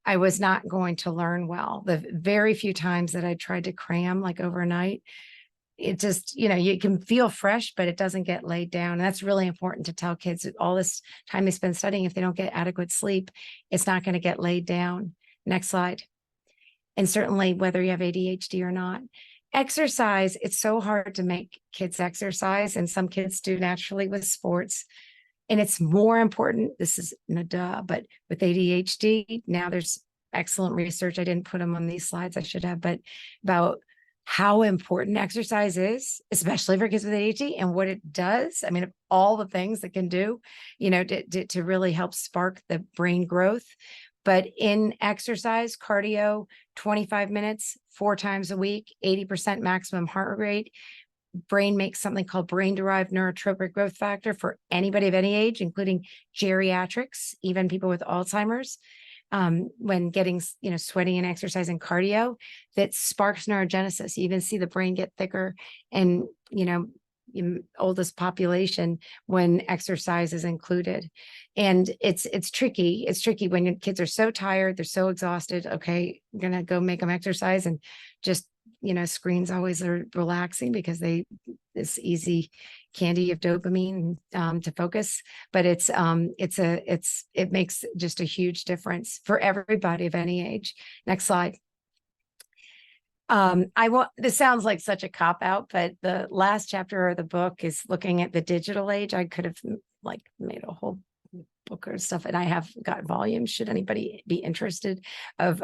I was not going to learn well. The very few times that I tried to cram like overnight, it just, you can feel fresh, but it doesn't get laid down. And that's really important to tell kids. All this time they spend studying, if they don't get adequate sleep, it's not going to get laid down. Next slide. And certainly whether you have ADHD or not. Exercise, it's so hard to make kids exercise, and some kids do naturally with sports. And it's more important, this is duh, but with ADHD, now there's excellent research. I didn't put them on these slides, I should have, but about how important exercise is, especially for kids with ADHD, and what it does. I mean, all the things it can do, to really help spark the brain growth. But in exercise, cardio, 25 minutes, 4 times a week, 80% maximum heart rate. Brain makes something called brain-derived neurotrophic growth factor for anybody of any age, including geriatrics, even people with Alzheimer's. When getting, sweating and exercise and cardio, that sparks neurogenesis. You even see the brain get thicker and, oldest population when exercise is included. And it's tricky. It's tricky when your kids are so tired, they're so exhausted. Okay, I'm going to go make them exercise, and just, screens always are relaxing because it's easy candy of dopamine to focus, but it makes just a huge difference for everybody of any age. Next slide. This sounds like such a cop out, but the last chapter of the book is looking at the digital age. I could have made a whole book or stuff, and I have got volumes should anybody be interested of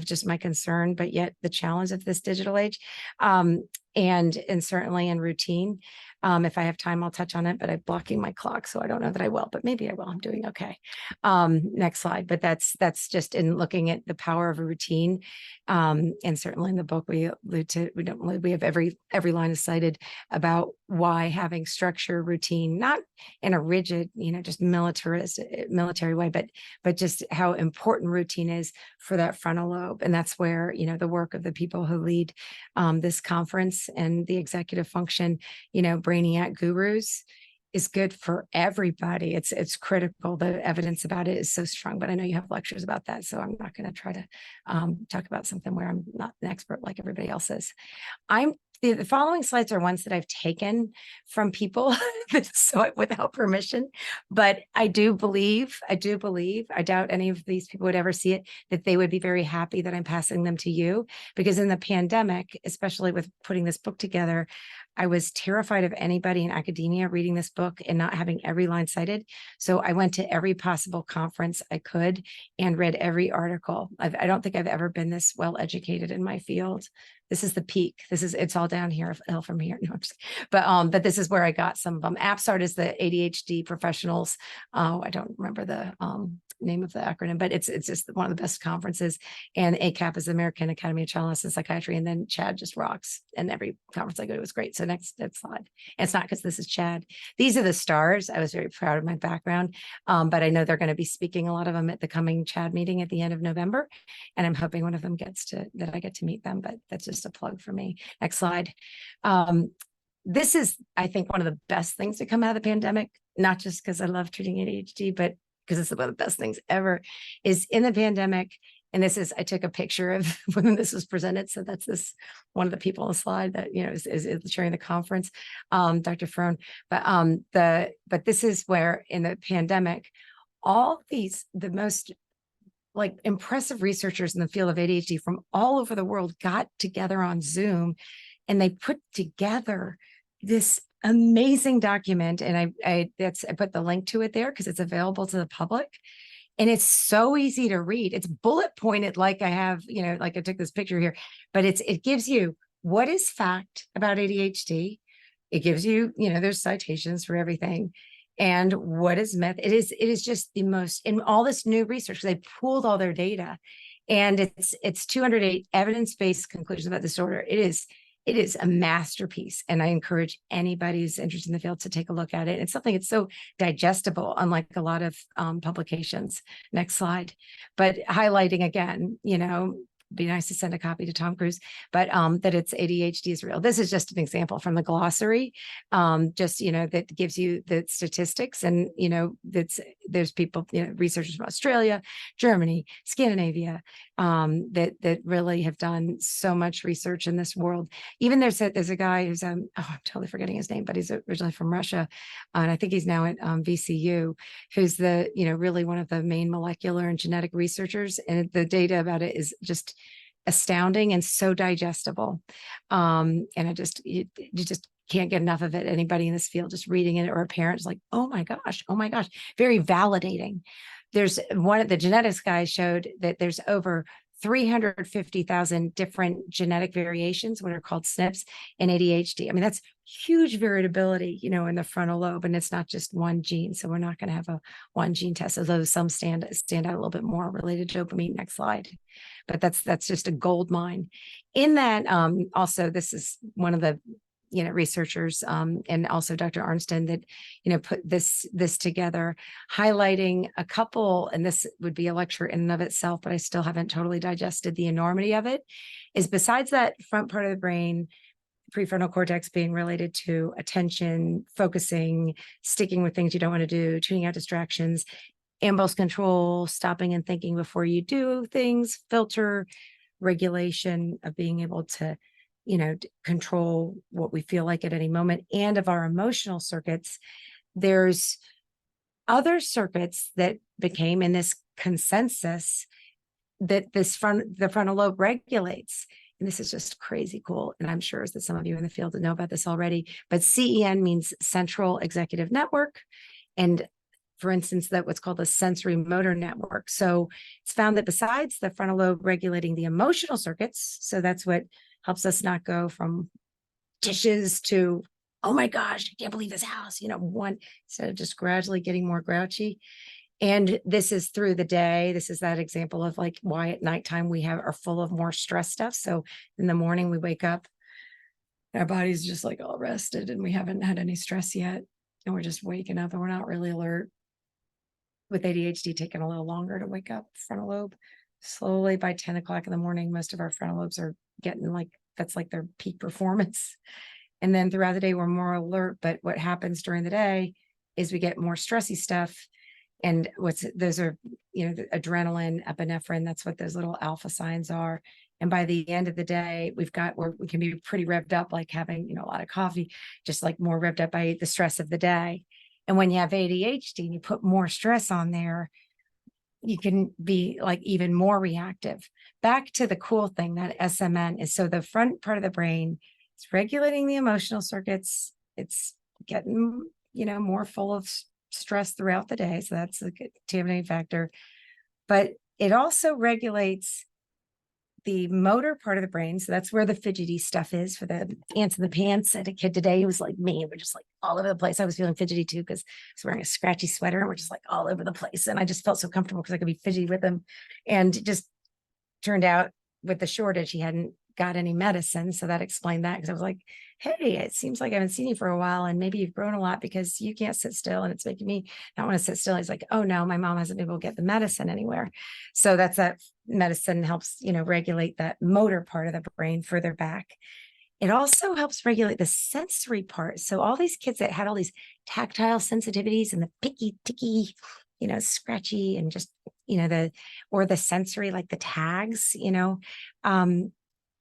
just my concern, but yet the challenge of this digital age, and certainly in routine. If I have time, I'll touch on it, but I'm blocking my clock, so I don't know that I will, but maybe I will. I'm doing okay. Next slide. But that's just in looking at the power of a routine. And certainly in the book, we allude to, we have every line is cited about why having structure, routine, not in a rigid, just military way, but just how important routine is for that frontal lobe. And that's where, the work of the people who lead this conference and the executive function, brainiac gurus, is good for everybody. It's critical. The evidence about it is so strong, but I know you have lectures about that, so I'm not going to try to talk about something where I'm not an expert like everybody else is. The following slides are ones that I've taken from people, so without permission, but I believe, I doubt any of these people would ever see it, that they would be very happy that I'm passing them to you, because in the pandemic, especially with putting this book together, I was terrified of anybody in academia reading this book and not having every line cited. So I went to every possible conference I could and read every article. I don't think I've ever been this well educated in my field. This is the peak. It's all down here, from here. No, but this is where I got some of them. APSART is the ADHD professionals. I don't remember the name of the acronym, but it's just one of the best conferences. And ACAP is the American Academy of Child and Psychiatry. And then CHAD just rocks. And every conference I go to was great. So next slide. And it's not because this is CHAD. These are the stars. I was very proud of my background, but I know they're going to be speaking, a lot of them, at the coming CHAD meeting at the end of November. And I'm hoping one of them that I get to meet them, but that's just a plug for me. Next slide. This is, I think, one of the best things to come out of the pandemic, not just because I love treating ADHD, but because it's one of the best things ever, is in the pandemic. And I took a picture of when this was presented. So that's one of the people on the slide that, is sharing the conference, Dr. Frone. But this is where in the pandemic, the most impressive researchers in the field of ADHD from all over the world got together on Zoom, and they put together this amazing document. And I put the link to it there because it's available to the public. And it's so easy to read. It's bullet pointed, like I have, I took this picture here, but it gives you what is fact about ADHD. It gives you, there's citations for everything. And what is myth? It is just the most, in all this new research, they pooled all their data, and it's 208 evidence-based conclusions about disorder. It is a masterpiece. And I encourage anybody who's interested in the field to take a look at it. It's something that's so digestible, unlike a lot of publications. Next slide. But highlighting again, be nice to send a copy to Tom Cruise, but that it's ADHD is real. This is just an example from the glossary, just, that gives you the statistics, and, there's people, researchers from Australia, Germany, Scandinavia, that really have done so much research in this world. Even there's a guy who's, I'm totally forgetting his name, but he's originally from Russia. And I think he's now at VCU, who's the, really one of the main molecular and genetic researchers. And the data about it is just astounding and so digestible. And you just can't get enough of it. Anybody in this field just reading it, or a parent's like, oh my gosh, very validating. There's one of the genetics guys showed that there's over 350,000 different genetic variations, what are called SNPs, in ADHD. I mean, that's huge variability, in the frontal lobe, and it's not just one gene. So we're not going to have a one gene test, although some stand out a little bit more related to dopamine. Next slide. But that's just a gold mine. In that, also, this is one of the researchers, and also Dr. Arnsten, that, put this together, highlighting a couple, and this would be a lecture in and of itself, but I still haven't totally digested the enormity of it, is besides that front part of the brain, prefrontal cortex being related to attention, focusing, sticking with things you don't want to do, tuning out distractions, impulse control, stopping and thinking before you do things, filter, regulation of being able to control what we feel like at any moment, and of our emotional circuits. There's other circuits that became in this consensus that the frontal lobe regulates. And this is just crazy cool. And I'm sure that some of you in the field know about this already, but CEN means Central Executive Network. And for instance, that what's called the sensory motor network. So it's found that besides the frontal lobe regulating the emotional circuits, so that's what helps us not go from dishes to, oh my gosh, I can't believe this house, one, instead of just gradually getting more grouchy. And this is through the day. This is that example of like why at nighttime we are full of more stress stuff. So in the morning we wake up, our body's just like all rested and we haven't had any stress yet. And we're just waking up and we're not really alert. With ADHD taking a little longer to wake up, frontal lobe, slowly by 10 o'clock in the morning, most of our frontal lobes are getting that's like their peak performance. And then throughout the day, we're more alert. But what happens during the day is we get more stressy stuff. And those are, the adrenaline, epinephrine, that's what those little alpha signs are. And by the end of the day, we can be pretty revved up, like having, a lot of coffee, just like more revved up by the stress of the day. And when you have ADHD and you put more stress on there, you can be like even more reactive. Back to the cool thing that SMN is. So the front part of the brain is regulating the emotional circuits. It's getting, more full of stress throughout the day. So that's a contaminating factor. But it also regulates the motor part of the brain. So that's where the fidgety stuff is for the ants in the pants. I had a kid today who was like me. We're just like all over the place. I was feeling fidgety too because I was wearing a scratchy sweater and we're just like all over the place. And I just felt so comfortable because I could be fidgety with him. And it just turned out with the shortage, he hadn't got any medicine. So that explained that, because I was like, hey, it seems like I haven't seen you for a while and maybe you've grown a lot because you can't sit still and it's making me not want to sit still. He's like, oh no, my mom hasn't been able to get the medicine anywhere. So that medicine helps, regulate that motor part of the brain further back. It also helps regulate the sensory part. So all these kids that had all these tactile sensitivities and the picky, ticky, scratchy and just, the sensory, like the tags,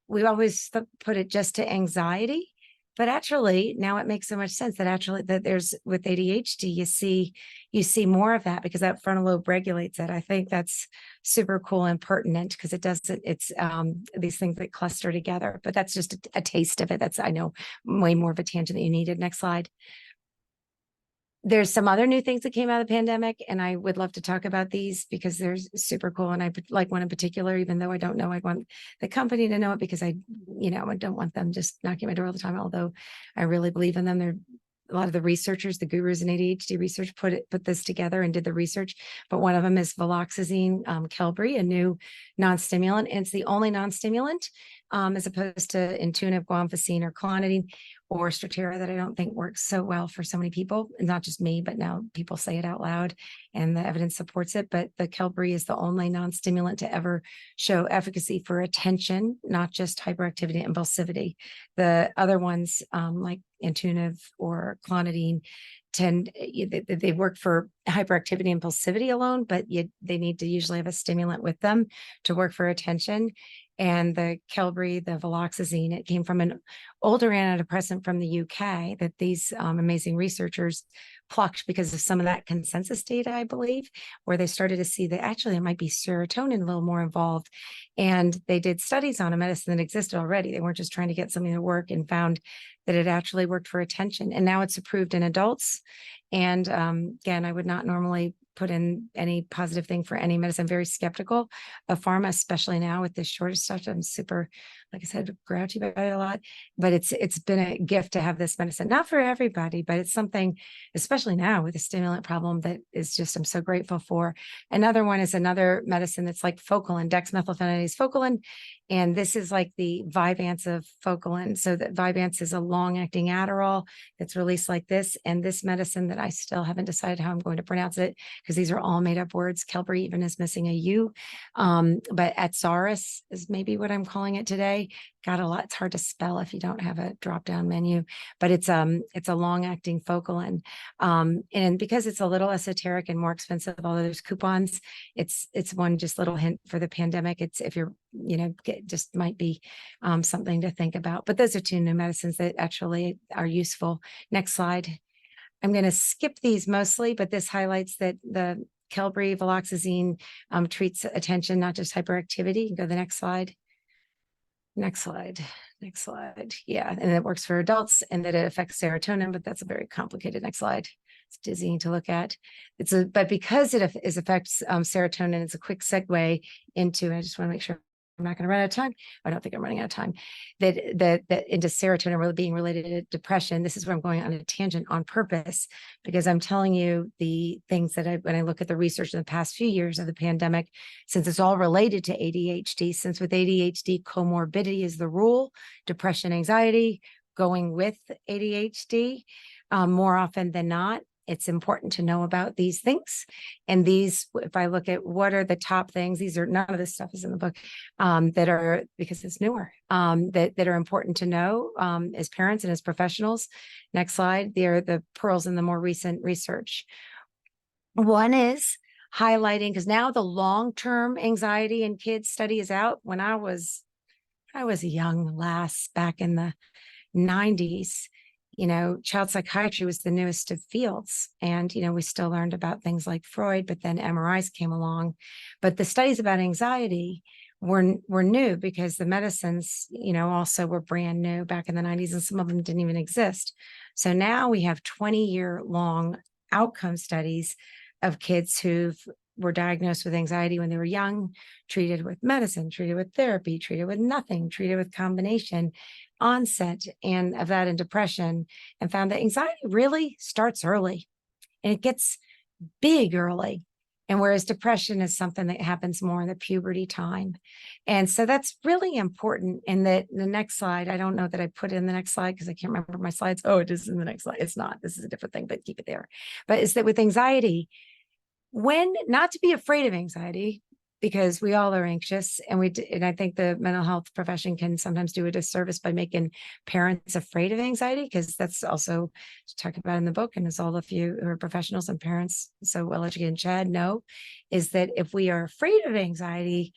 we always put it just to anxiety, but actually now it makes so much sense that there's with ADHD, you see more of that because that frontal lobe regulates it. I think that's super cool and pertinent because it's these things that cluster together, but that's just a taste of it. That's, I know, way more of a tangent than you needed. Next slide. There's some other new things that came out of the pandemic, and I would love to talk about these because they're super cool. And I like one in particular, even though I don't know, I want the company to know it because I don't want them just knocking my door all the time. Although I really believe in them. They're a lot of the researchers, the gurus in ADHD research put this together and did the research. But one of them is viloxazine Qelbree, a new non-stimulant. And it's the only non-stimulant as opposed to intuitive guanfacine or clonidine or Strattera that I don't think works so well for so many people, and not just me, but now people say it out loud and the evidence supports it. But the Qelbree is the only non-stimulant to ever show efficacy for attention, not just hyperactivity and impulsivity. The other ones, like Antunev or Clonidine, they work for hyperactivity and impulsivity alone, but they need to usually have a stimulant with them to work for attention. And the Qelbree, the viloxazine, it came from an older antidepressant from the UK that these amazing researchers plucked because of some of that consensus data, I believe, where they started to see that actually it might be serotonin a little more involved. And they did studies on a medicine that existed already. They weren't just trying to get something to work, and found that it actually worked for attention. And now it's approved in adults. And again, I would not normally put in any positive thing for any medicine. I'm very skeptical of pharma, especially now with this shortage stuff. I'm super, like I said, grouchy about it a lot, but it's been a gift to have this medicine, not for everybody, but it's something, especially now with the stimulant problem, that is just, I'm so grateful for. Another one is another medicine that's like Focalin, dexmethylphenidate is Focalin. And this is like the Vyvanse of Focalin. So that Vyvanse is a long-acting Adderall that's released like this. And this medicine that I still haven't decided how I'm going to pronounce it, because these are all made up words. Qelbree even is missing a U. But Adzaris is maybe what I'm calling it today. Got a lot. It's hard to spell if you don't have a drop-down menu, but it's a long-acting Focalin. And because it's a little esoteric and more expensive, although there's coupons, it's one just little hint for the pandemic. It's, if you're, just might be something to think about. But those are two new medicines that actually are useful. Next slide. I'm going to skip these mostly, but this highlights that the Qelbree, viloxazine treats attention, not just hyperactivity. You can go to the next slide. Next slide. Next slide. Yeah, and it works for adults, and that it affects serotonin, but that's a very complicated. Next slide. It's dizzying to look at. But because it affects serotonin, it's a quick segue into. I just want to make sure I'm not going to run out of time. I don't think I'm running out of time. That into serotonin really being related to depression. This is where I'm going on a tangent on purpose, because I'm telling you the things that when I look at the research in the past few years of the pandemic, since it's all related to ADHD, since with ADHD, comorbidity is the rule, depression, anxiety, going with ADHD, more often than not. It's important to know about these things. And these, if I look at what are the top things, these are, none of this stuff is in the book, that are, because it's newer, that are important to know as parents and as professionals. Next slide. They're the pearls in the more recent research. One is highlighting, because now the long-term anxiety in kids study is out. When I was a young lass back in the 90s, child psychiatry was the newest of fields. And, we still learned about things like Freud, but then MRIs came along. But the studies about anxiety were new, because the medicines, also were brand new back in the 90s, and some of them didn't even exist. So now we have 20-year-long outcome studies of kids who were diagnosed with anxiety when they were young, treated with medicine, treated with therapy, treated with nothing, treated with combination, onset and of that in depression, and found that anxiety really starts early and it gets big early. And whereas depression is something that happens more in the puberty time. And so that's really important. And that the next slide, I don't know that I put in the next slide because I can't remember my slides. Oh, it is in the next slide. It's not. This is a different thing, but keep it there. But it's that with anxiety, when not to be afraid of anxiety, because we all are anxious, and I think the mental health profession can sometimes do a disservice by making parents afraid of anxiety, because that's also talked about in the book, and as all of you who are professionals and parents, so well-educated, Chad, know, is that if we are afraid of anxiety,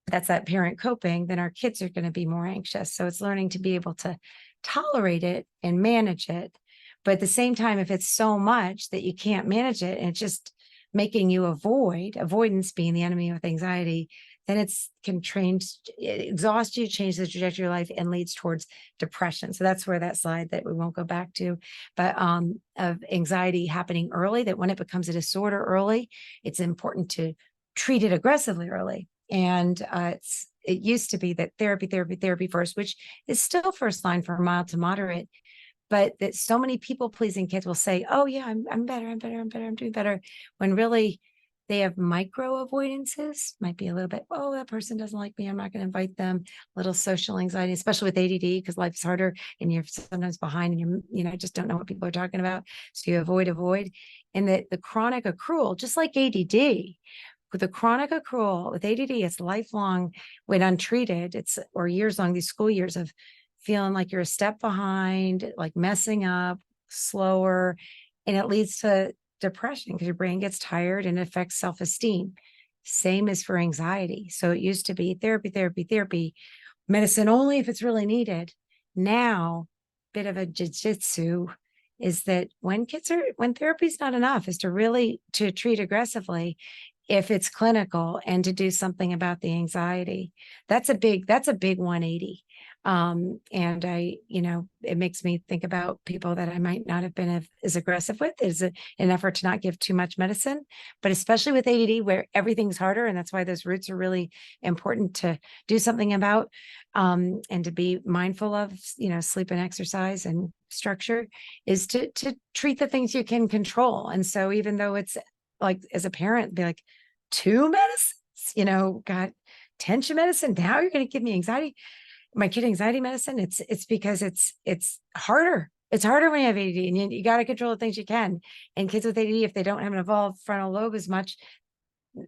that's that parent coping, then our kids are going to be more anxious. So it's learning to be able to tolerate it and manage it. But at the same time, if it's so much that you can't manage it, and it's just making you avoidance being the enemy with anxiety, then it's can exhaust you, change the trajectory of life, and leads towards depression. So that's where that slide that we won't go back to, but of anxiety happening early, that when it becomes a disorder early, it's important to treat it aggressively early. And it used to be that therapy first, which is still first line for mild to moderate. But that so many people pleasing kids will say, oh yeah, I'm better, I'm doing better. When really They have micro avoidances, might be a little bit, oh, that person doesn't like me, I'm not going to invite them. Little social anxiety, especially with ADD, because life's harder and you're sometimes behind and just don't know what people are talking about. So you avoid. And the chronic accrual, just like ADD, with the chronic accrual with ADD, it's lifelong when untreated. It's or years long, these school years of feeling like you're a step behind, like messing up, slower, and it leads to depression because your brain gets tired and it affects self-esteem. Same as for anxiety. So it used to be therapy, medicine only if it's really needed. Now, bit of a jiu-jitsu is that when therapy's not enough, is to treat aggressively if it's clinical and to do something about the anxiety. That's a big 180. And it makes me think about people that I might not have been as aggressive with is an effort to not give too much medicine, but especially with ADD where everything's harder. And that's why those roots are really important to do something about, and to be mindful of, sleep and exercise and structure is to treat the things you can control. And so even though it's like, as a parent, be like, 2 medicines, got tension medicine. Now you're going to give me my kid anxiety medicine. It's because it's harder. It's harder when you have ADD and you got to control the things you can. And kids with ADD, if they don't have an evolved frontal lobe as much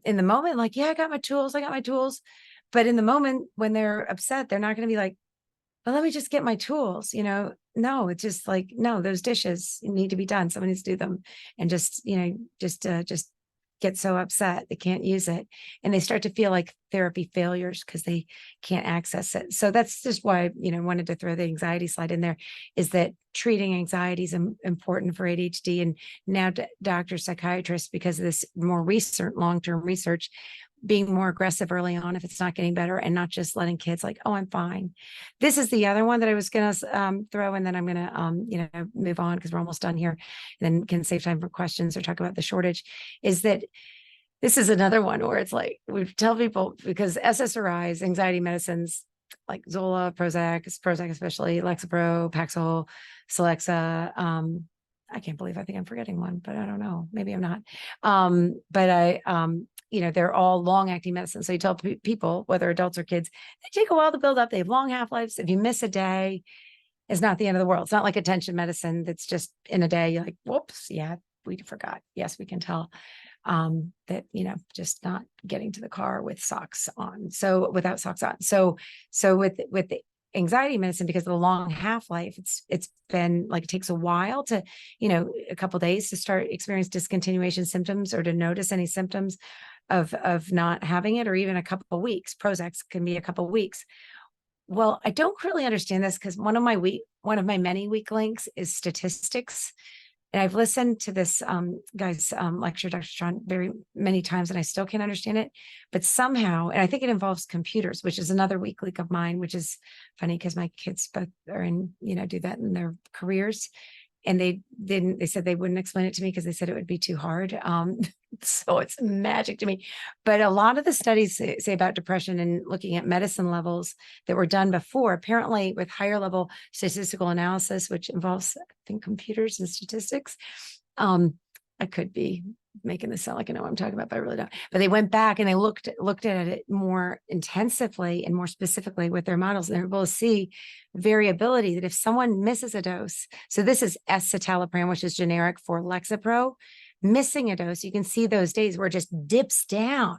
in the moment, like, yeah, I got my tools. But in the moment when they're upset, they're not going to be like, well, let me just get my tools, no, it's just like, no, those dishes need to be done. Someone needs to do them and just get so upset they can't use it. And they start to feel like therapy failures because they can't access it. So that's just why, wanted to throw the anxiety slide in there, is that treating anxiety is important for ADHD. And now doctors, psychiatrists, because of this more recent long-term research, being more aggressive early on if it's not getting better and not just letting kids like, oh, I'm fine. This is the other one that I was going to throw, and then I'm going to, move on because we're almost done here, and then can save time for questions or talk about the shortage, is that this is another one where it's like, we tell people, because SSRIs, anxiety medicines, like Zola, Prozac especially, Lexapro, Paxil, Celexa, I can't believe, I think I'm forgetting one, but I don't know, maybe I'm not. They're all long-acting medicines. So you tell people, whether adults or kids, they take a while to build up. They have long half-lives. If you miss a day, it's not the end of the world. It's not like attention medicine that's just in a day, you're like, whoops, yeah, we forgot. Yes, we can tell that, just not getting to the car with socks on. So without socks on. So with the anxiety medicine, because of the long half-life, it's been like, it takes a while to, a couple of days to start experience discontinuation symptoms or to notice any symptoms of not having it, or even a couple of weeks. Prozac can be a couple of weeks. Well, I don't really understand this because one of my many weak links is statistics. And I've listened to this guy's lecture, Dr. Strong, very many times, and I still can't understand it. But somehow, and I think it involves computers, which is another weak link of mine, which is funny because my kids both are do that in their careers. And they said they wouldn't explain it to me because they said it would be too hard. So it's magic to me. But a lot of the studies say about depression and looking at medicine levels that were done before, apparently with higher level statistical analysis, which involves, I think, computers and statistics. I could be making this sound like I know what I'm talking about, but I really don't. But they went back and they looked at it more intensively and more specifically with their models, and they were able to see variability that if someone misses a dose, so this is escitalopram, which is generic for Lexapro, missing a dose, you can see those days where it just dips down.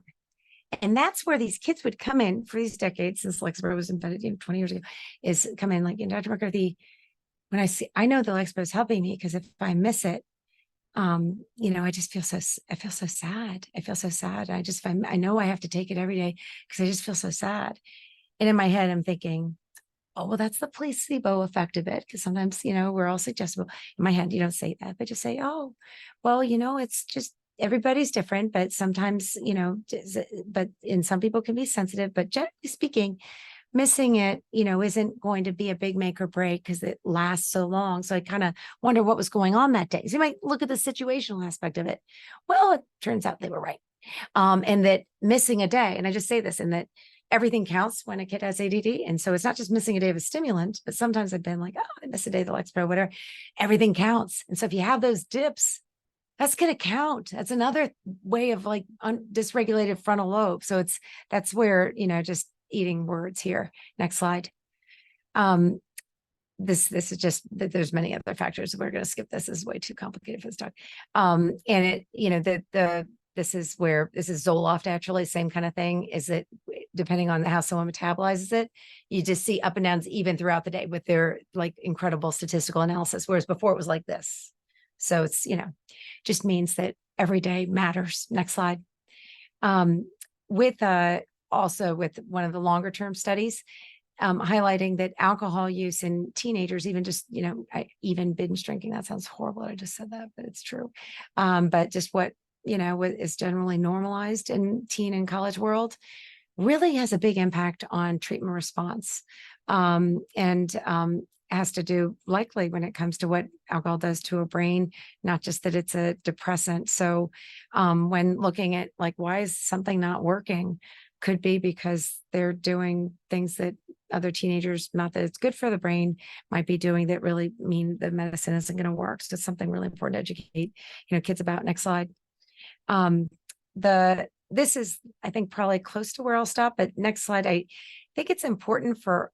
And that's where these kids would come in for these decades since Lexapro was invented 20 years ago, is come in like, Dr. McCarthy, when I know the Lexapro is helping me, because if I miss it, I just feel I feel so sad. I feel so sad. I know I have to take it every day because I just feel so sad. And in my head, I'm thinking, oh, well, that's the placebo effect of it. Because sometimes, we're all suggestible. In my head, you don't say that, but just say, oh, well, it's just everybody's different, but sometimes, but in some people can be sensitive, but generally speaking, missing it, isn't going to be a big make or break because it lasts so long. So I kind of wonder what was going on that day. So you might look at the situational aspect of it. Well, it turns out they were right. And that missing a day, and I just say this, and that everything counts when a kid has ADD. And so it's not just missing a day of a stimulant, but sometimes I've been like, oh, I missed a day of the Lexapro, whatever. Everything counts. And so if you have those dips, that's going to count. That's another way of like dysregulated frontal lobe. So that's where, just eating words here. Next slide. This is just, there's many other factors. We're going to skip this. This is way too complicated for this talk. And it, this is Zoloft, actually, same kind of thing. Is it, depending on how someone metabolizes it, you just see up and downs even throughout the day with their like incredible statistical analysis. Whereas before it was like this. So it's, just means that every day matters. Next slide. Also with one of the longer term studies, highlighting that alcohol use in teenagers, even just, even binge drinking, that sounds horrible. I just said that, but it's true. But just what is generally normalized in teen and college world really has a big impact on treatment response. Has to do likely when it comes to what alcohol does to a brain, not just that it's a depressant. So when looking at like, why is something not working? Could be because they're doing things that other teenagers, not that it's good for the brain, might be doing that really mean the medicine isn't going to work. So it's something really important to educate, kids about. Next slide. This is, I think, probably close to where I'll stop, but next slide. I think it's important for,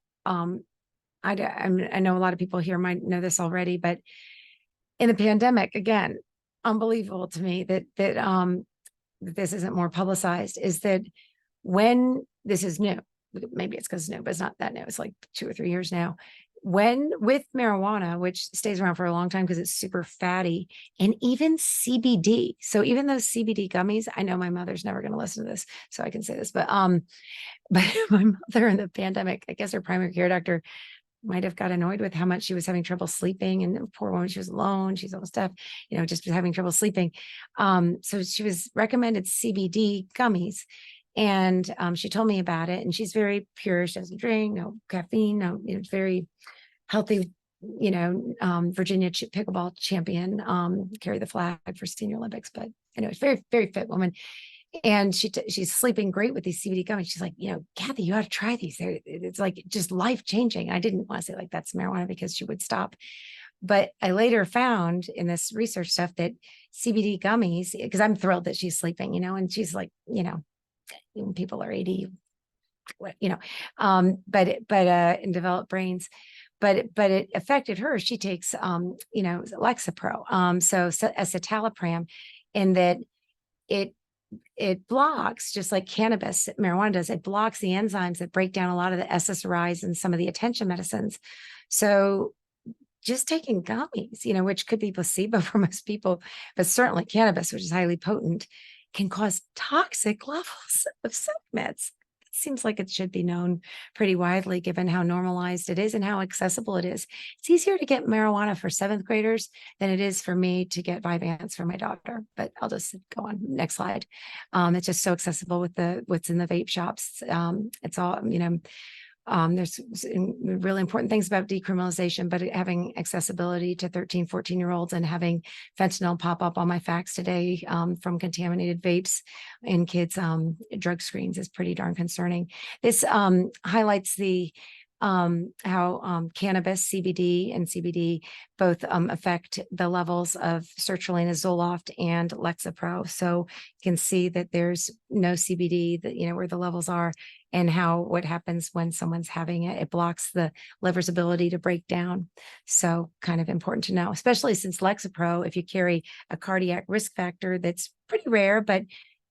I know a lot of people here might know this already, but in the pandemic, again, unbelievable to me that this isn't more publicized, is that when this is new, maybe it's because it's new, but it's not that new. It's like 2 or 3 years now. When with marijuana, which stays around for a long time because it's super fatty, and even CBD. So even those CBD gummies, I know my mother's never going to listen to this, so I can say this, but my mother in the pandemic, I guess her primary care doctor might have got annoyed with how much she was having trouble sleeping, and poor woman, she was alone, she's almost deaf, just having trouble sleeping. So she was recommended CBD gummies. And she told me about it, and she's very pure. She doesn't drink, no caffeine, no, very healthy, Virginia pickleball champion, carry the flag for senior Olympics, but anyway, very, very fit woman. And she's sleeping great with these CBD gummies. She's like, Kathy, you ought to try these. It's like just life changing. I didn't want to say like that's marijuana because she would stop. But I later found in this research stuff that CBD gummies, because I'm thrilled that she's sleeping, and she's like, when people are 80, but in developed brains, but it affected her. She takes, Lexapro, so escitalopram, in that it blocks, just like cannabis, marijuana does, it blocks the enzymes that break down a lot of the SSRIs and some of the attention medicines. So just taking gummies, which could be placebo for most people, but certainly cannabis, which is highly potent, can cause toxic levels of meds. It seems like it should be known pretty widely given how normalized it is and how accessible it is. It's easier to get marijuana for 7th graders than it is for me to get Vyvanse for my daughter, but I'll just go on. Next slide. It's just so accessible with what's in the vape shops. It's all, there's really important things about decriminalization, but having accessibility to 13, 14-year-olds and having fentanyl pop up on my facts today from contaminated vapes in kids' drug screens is pretty darn concerning. This highlights the how cannabis, CBD and CBD both affect the levels of sertraline, Zoloft, and Lexapro. So you can see that there's no CBD, that where the levels are, and what happens when someone's having it. It blocks the liver's ability to break down. So kind of important to know, especially since Lexapro, if you carry a cardiac risk factor that's pretty rare, but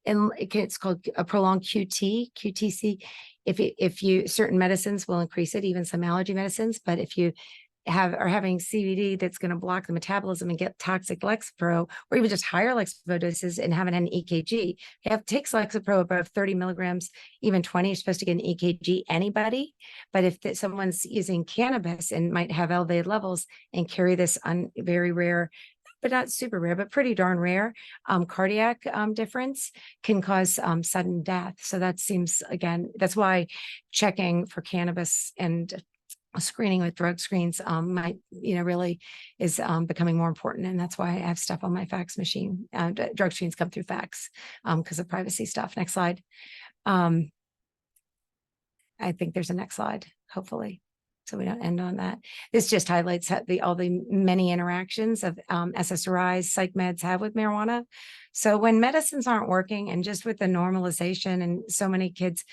it's called a prolonged QTC. If you certain medicines will increase it, even some allergy medicines, but if you are having CBD that's going to block the metabolism and get toxic Lexapro, or even just higher Lexapro doses and haven't had an EKG, takes Lexapro above 30 milligrams, even 20, you're supposed to get an EKG, anybody. But if someone's using cannabis and might have elevated levels and carry this very rare, but not super rare, but pretty darn rare, cardiac difference, can cause sudden death. So that seems, again, that's why checking for cannabis and screening with drug screens might, really is becoming more important. And that's why I have stuff on my fax machine. Drug screens come through fax because of privacy stuff. Next slide. I think there's a next slide, hopefully. so we don't end on that. This just highlights all the many interactions of SSRIs, psych meds have with marijuana. So when medicines aren't working, and just with the normalization and so many kids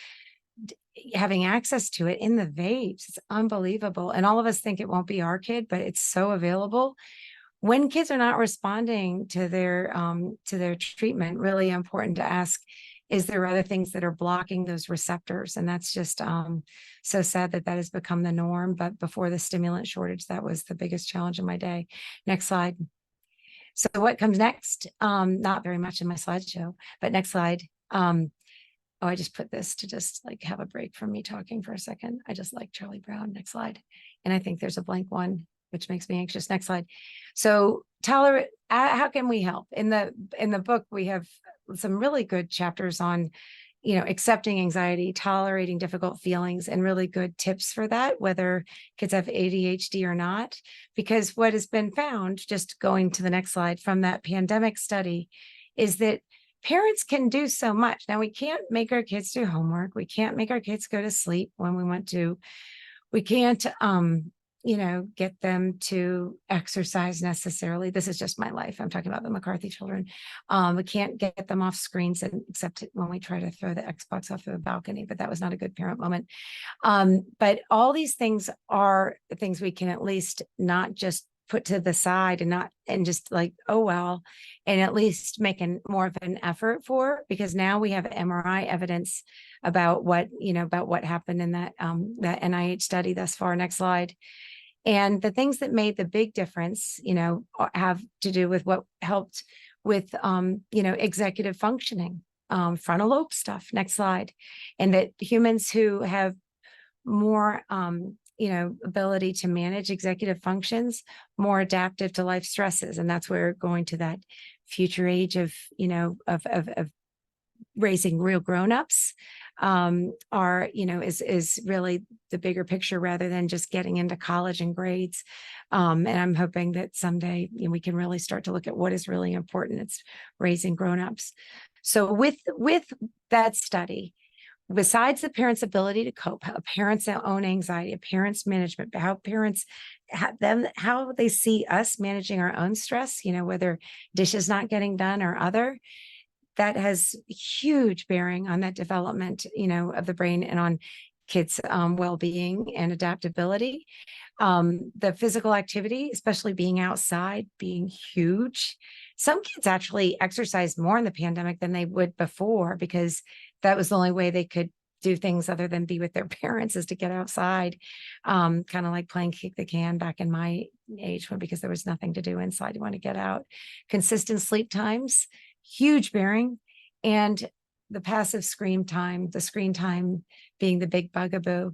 having access to it in the vapes, it's unbelievable. And all of us think it won't be our kid, but it's so available. When kids are not responding to their treatment, really important to ask, is there other things that are blocking those receptors? And that's just so sad that has become the norm. But before the stimulant shortage, that was the biggest challenge of my day. Next slide. So what comes next? Not very much in my slideshow, but next slide. Oh, I just put this to just like have a break from me talking for a second. I just like Charlie Brown. Next slide. And I think there's a blank one, which makes me anxious. Next slide. So how can we help? In the book, we have some really good chapters on, accepting anxiety, tolerating difficult feelings, and really good tips for that, whether kids have ADHD or not. Because what has been found, just going to the next slide, from that pandemic study, is that parents can do so much. Now, we can't make our kids do homework. We can't make our kids go to sleep when we want to. We can't, get them to exercise necessarily. This is just my life. I'm talking about the McCarthy children. We can't get them off screens, except when we try to throw the Xbox off the balcony, but that was not a good parent moment. But all these things are things we can at least not just put to the side and just like, oh, well, and at least making more of an effort for, because now we have MRI evidence about what happened in that NIH study thus far. Next slide. And the things that made the big difference, have to do with what helped with, executive functioning, frontal lobe stuff. Next slide. And that humans who have more, ability to manage executive functions, more adaptive to life stresses. And that's where going to that future age of raising real grownups is really the bigger picture, rather than just getting into college and grades. And I'm hoping that someday we can really start to look at what is really important. It's raising grownups. So with that study, besides the parents' ability to cope, a parent's own anxiety, a parent's management, how parents how they see us managing our own stress, whether dishes not getting done or other, that has huge bearing on that development, of the brain and on kids' well-being and adaptability. The physical activity, especially being outside, being huge. Some kids actually exercised more in the pandemic than they would before, because that was the only way they could do things other than be with their parents, is to get outside, kind of like playing kick the can back in my age, because there was nothing to do inside. You want to get out. Consistent sleep times, huge bearing. And the passive screen time being the big bugaboo.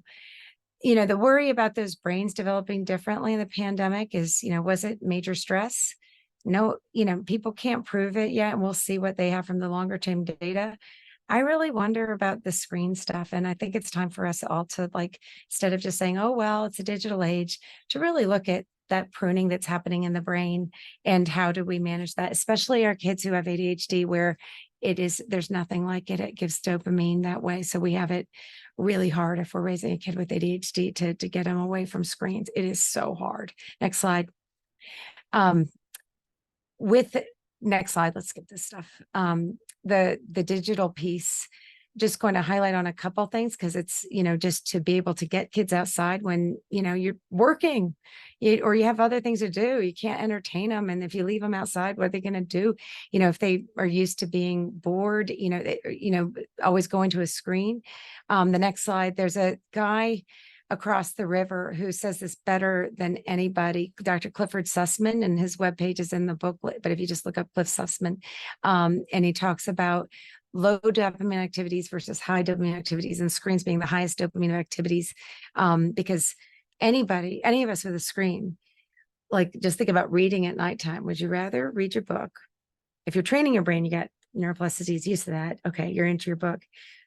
The worry about those brains developing differently in the pandemic is, was it major stress? No, people can't prove it yet. And we'll see what they have from the longer term data. I really wonder about the screen stuff. And I think it's time for us all to, instead of just saying, oh, well, it's a digital age, to really look at that pruning that's happening in the brain, and how do we manage that, especially our kids who have ADHD, where there's nothing like it. It gives dopamine that way. So we have it really hard if we're raising a kid with ADHD to get them away from screens. It is so hard. Next slide. Next slide, let's skip this stuff. The digital piece, just going to highlight on a couple things, because it's, just to be able to get kids outside when, you're working or you have other things to do. You can't entertain them. And if you leave them outside, what are they going to do? If they are used to being bored, always going to a screen. The next slide, there's a guy across the river who says this better than anybody, Dr. Clifford Sussman, and his webpage is in the booklet. But if you just look up Cliff Sussman, and he talks about low dopamine activities versus high dopamine activities, and screens being the highest dopamine activities, because any of us with a screen, just think about reading at nighttime. Would you rather read your book? If you're training your brain, you got neuroplasticity is used to that. Okay, you're into your book.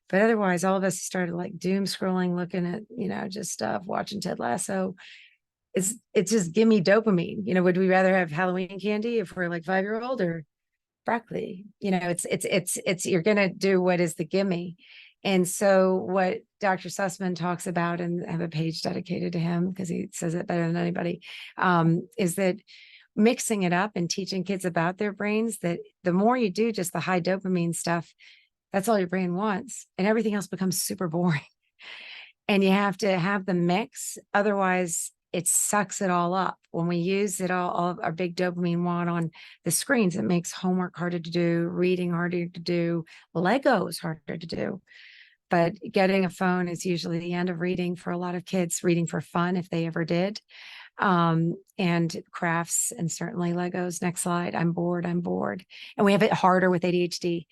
But otherwise, all of us started doom scrolling, looking at, just stuff, watching Ted Lasso. It's just give me dopamine. Would we rather have Halloween candy if we're 5-year-old, or broccoli? It's you're going to do what is the gimme. And so what Dr. Sussman talks about, and I have a page dedicated to him because he says it better than anybody, is that mixing it up and teaching kids about their brains, that the more you do just the high dopamine stuff, that's all your brain wants. And everything else becomes super boring. And you have to have the mix. Otherwise, it sucks it all up. When we use it all of our big dopamine wad on the screens, it makes homework harder to do, reading harder to do, Legos harder to do. But getting a phone is usually the end of reading for a lot of kids, reading for fun if they ever did. And crafts and certainly Legos. Next slide. I'm bored. And we have it harder with ADHD.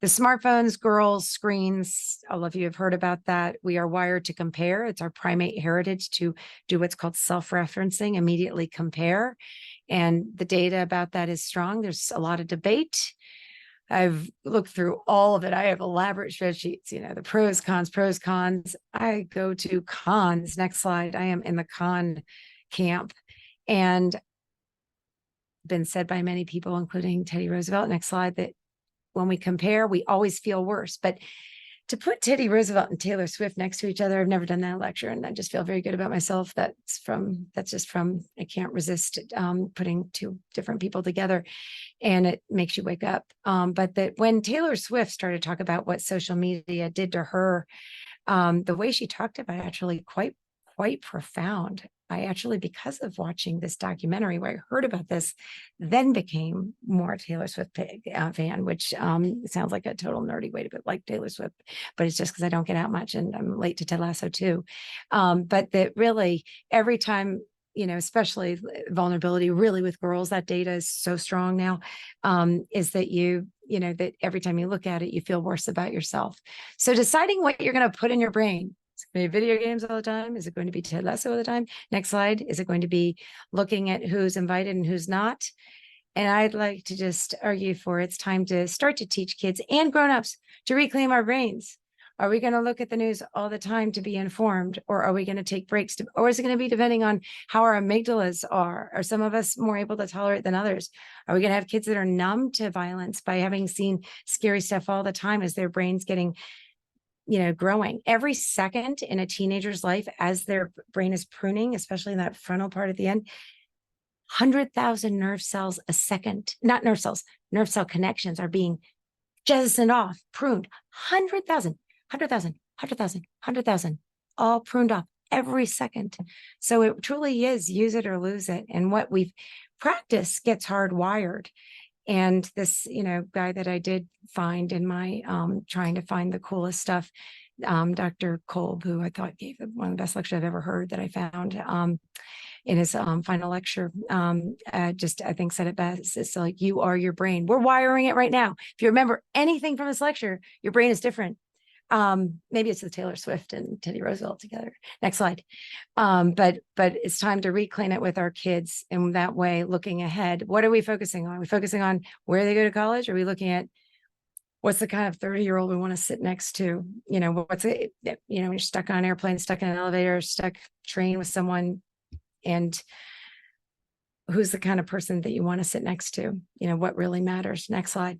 The smartphones, girls, screens, all of you have heard about that. We are wired to compare. It's our primate heritage to do what's called self-referencing, immediately compare. And the data about that is strong. There's a lot of debate. I've looked through all of it. I have elaborate spreadsheets, the pros, cons. I go to cons. Next slide. I am in the con camp, and been said by many people, including Teddy Roosevelt. Next slide. That when we compare, we always feel worse. But to put Teddy Roosevelt and Taylor Swift next to each other, I've never done that lecture, and I just feel very good about myself. That's just from I can't resist putting two different people together, and it makes you wake up. But that when Taylor Swift started to talk about what social media did to her, the way she talked about it, actually quite profound. I actually, because of watching this documentary where I heard about this, then became more a Taylor Swift fan, which sounds like a total nerdy way to like Taylor Swift, but it's just because I don't get out much and I'm late to Ted Lasso too. But that really every time, especially vulnerability, really with girls, that data is so strong now, is that that every time you look at it, you feel worse about yourself. So deciding what you're going to put in your brain. Is it going to be video games all the time? Is it going to be Ted Lasso all the time? Next slide. Is it going to be looking at who's invited and who's not? And I'd like to just argue for it's time to start to teach kids and grownups to reclaim our brains. Are we going to look at the news all the time to be informed, or are we going to take breaks? Or is it going to be depending on how our amygdalas are? Are some of us more able to tolerate than others? Are we going to have kids that are numb to violence by having seen scary stuff all the time as their brain's getting growing? Every second in a teenager's life as their brain is pruning, especially in that frontal part at the end, 100,000 nerve cells a second, not nerve cells, nerve cell connections are being jettisoned off, pruned. 100,000, all pruned off every second. So it truly is use it or lose it. And what we've practiced gets hardwired. And this, guy that I did find in my trying to find the coolest stuff, Dr. Kolb, who I thought gave one of the best lectures I've ever heard that I found in his final lecture, I think said it best. It's like, you are your brain. We're wiring it right now. If you remember anything from this lecture, your brain is different. Maybe it's the Taylor Swift and Teddy Roosevelt together. Next slide. But it's time to reclaim it with our kids in that way, looking ahead. What are we focusing on? Are we focusing on where they go to college? Are we looking at what's the kind of 30-year-old we want to sit next to? What's it, you're stuck on an airplane, stuck in an elevator, stuck train with someone, and who's the kind of person that you want to sit next to? What really matters? Next slide.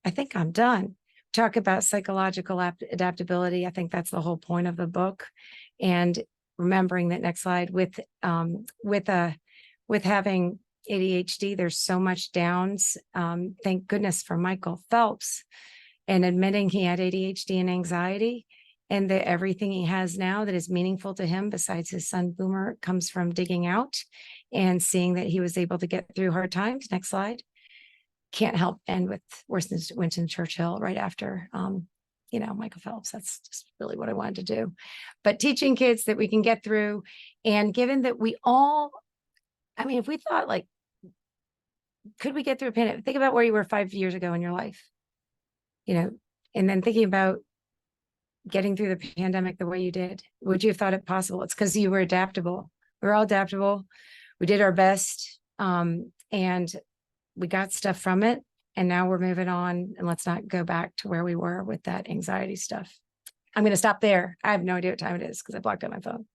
I think I'm done. Talk about psychological adaptability. I think that's the whole point of the book. And remembering that, next slide, with having ADHD, there's so much downs. Thank goodness for Michael Phelps and admitting he had ADHD and anxiety, and that everything he has now that is meaningful to him, besides his son Boomer, comes from digging out and seeing that he was able to get through hard times. Next slide. Can't help end with Winston Churchill right after, Michael Phelps. That's just really what I wanted to do. But teaching kids that we can get through, and given that we all, if we thought could we get through a pandemic? Think about where you were 5 years ago in your life, and then thinking about getting through the pandemic the way you did. Would you have thought it possible? It's because you were adaptable. We're all adaptable. We did our best. And we got stuff from it, and now we're moving on, and let's not go back to where we were with that anxiety stuff. I'm going to stop there. I have no idea what time it is because I blocked out my phone.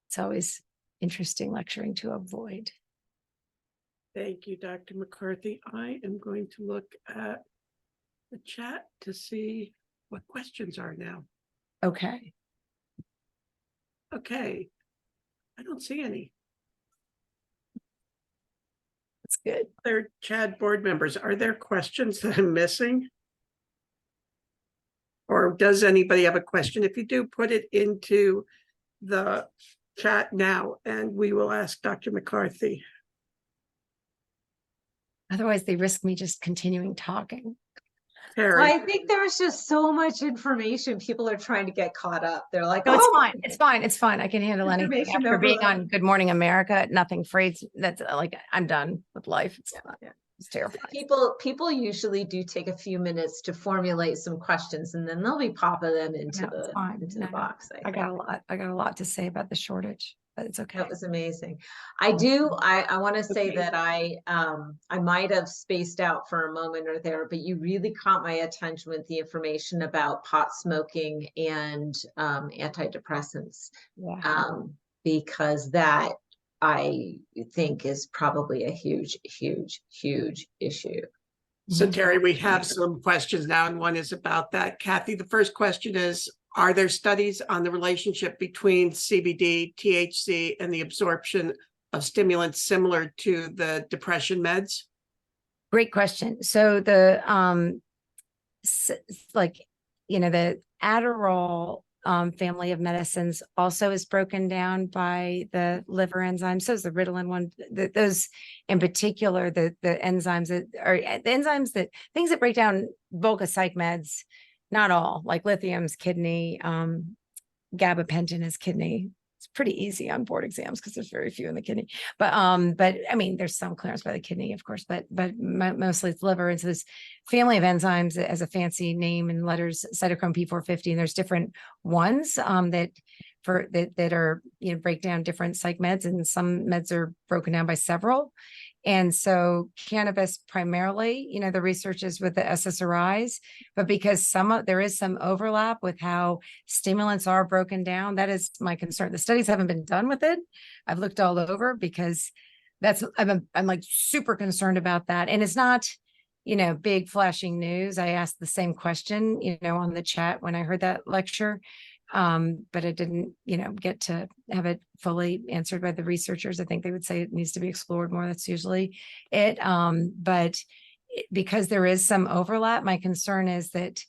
It's always interesting lecturing to avoid. Thank you, Dr. McCarthy. I am going to look at the chat to see what questions are now. Okay. Okay. I don't see any. That's good. There, Chad board members, are there questions that I'm missing? Or does anybody have a question? If you do, put it into the chat now and we will ask Dr. McCarthy. Otherwise, they risk me just continuing talking. Terry, I think there's just so much information. People are trying to get caught up. They're like, No, it's oh, fine. It's fine. It's fine. I can handle anything. Information After being overload. on Good Morning America, nothing frees. That's like, I'm done with life. It's, yeah. it's terrifying. People usually do take a few minutes to formulate some questions, and then they'll be popping them into No, it's the fine. into No, the box. I got a lot. I got a lot to say about the shortage, but it's okay. That was amazing. I want to say Okay. that I might have spaced out for a moment or there, but you really caught my attention with the information about pot smoking and antidepressants, Yeah. because that I think is probably a huge issue. So Mhm. Terry, we have some questions now, and one is about that. Kathy, the first question is, are there studies on the relationship between CBD, THC, and the absorption of stimulants similar to the depression meds? Great question. So the like, you know, the Adderall family of medicines also is broken down by the liver enzymes. So is the Ritalin one. Those in particular, the enzymes that are the enzymes that things that break down bulk of psych meds, not all, like lithium's kidney, gabapentin is kidney. It's pretty easy on board exams because there's very few in the kidney. But I mean, there's some clearance by the kidney, of course, but mostly it's liver. And so this family of enzymes as a fancy name and letters, cytochrome P450, and there's different ones that are, you know, break down different psych meds, and some meds are broken down by several. And so cannabis primarily, you know, the research is with the SSRIs, but because there is some overlap with how stimulants are broken down, that is my concern. The studies haven't been done with it. I've looked all over because I'm like super concerned about that. And it's not, you know, big flashing news. I asked the same question, you know, on the chat when I heard that lecture. But I didn't, you know, get to have it fully answered by the researchers. I think they would say it needs to be explored more. That's usually it. But because there is some overlap, my concern is that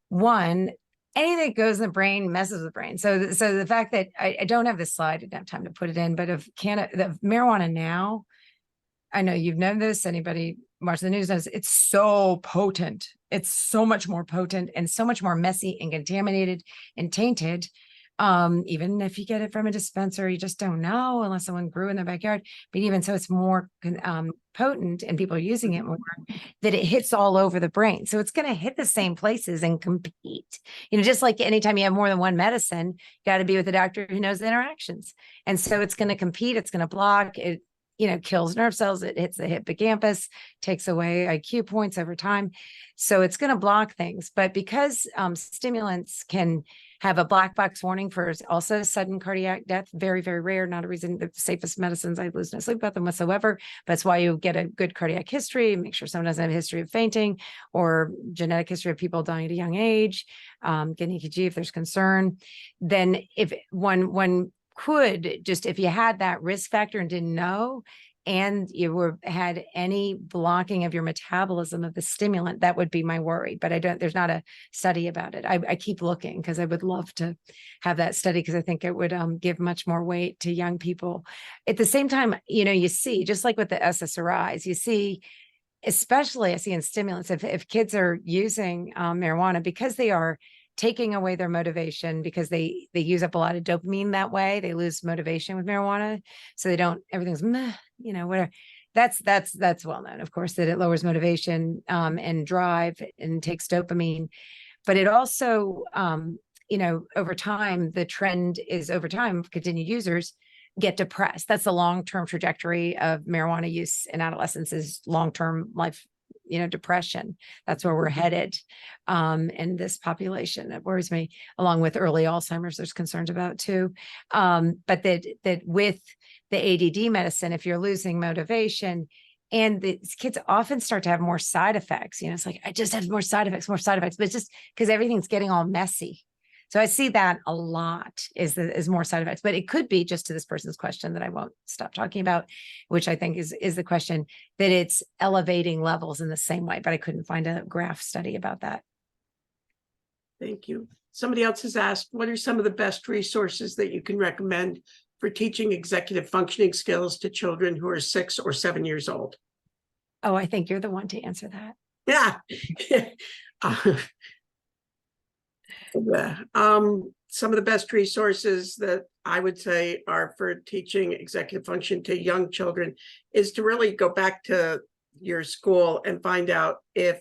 one, anything that goes in the brain messes with the brain. So the fact that I don't have this slide, I didn't have time to put it in, but of marijuana now, I know you've known this, anybody watching the news knows it's so potent. It's so much more potent and so much more messy and contaminated and tainted. Even if you get it from a dispenser, you just don't know unless someone grew in their backyard. But even so, it's more potent and people are using it more, that it hits all over the brain. So it's going to hit the same places and compete. You know, just like anytime you have more than one medicine, you got to be with a doctor who knows the interactions. And so it's going to compete, it's going to block it. You know, kills nerve cells, it hits the hippocampus, takes away IQ points over time. So it's going to block things. But because stimulants can have a black box warning for also sudden cardiac death, very, very rare, not a reason, the safest medicines, I lose no sleep about them whatsoever. But it's why you get a good cardiac history, make sure someone doesn't have a history of fainting or genetic history of people dying at a young age, get an EKG if there's concern. Then if one could just, if you had that risk factor and didn't know, and you had any blocking of your metabolism of the stimulant, that would be my worry. But there's not a study about it. I keep looking because I would love to have that study because I think it would give much more weight to young people. At the same time, you know, you see, just like with the SSRIs, you see, especially I see in stimulants, if kids are using marijuana, because they are taking away their motivation, because they use up a lot of dopamine that way, they lose motivation with marijuana. So they don't, everything's meh, you know, whatever. That's well known, of course, that it lowers motivation and drive and takes dopamine. But it also, you know, over time, the trend is over time, continued users get depressed. That's the long-term trajectory of marijuana use in adolescence, is long-term life, you know, depression. That's where we're headed in this population. It worries me, along with early Alzheimer's, there's concerns about too. But that with the ADD medicine, if you're losing motivation, And the kids often start to have more side effects. It's like, I just have more side effects, but it's just because everything's getting all messy. So I see that a lot is more side effects, but it could be just to this person's question that I won't stop talking about, which I think is the question, that it's elevating levels in the same way, but I couldn't find a graph study about that. Thank you. Somebody else has asked, what are some of the best resources that you can recommend for teaching executive functioning skills to children who are 6 or 7 years old? Oh, I think you're the one to answer that. Yeah. Some of the best resources that I would say are for teaching executive function to young children is to really go back to your school and find out if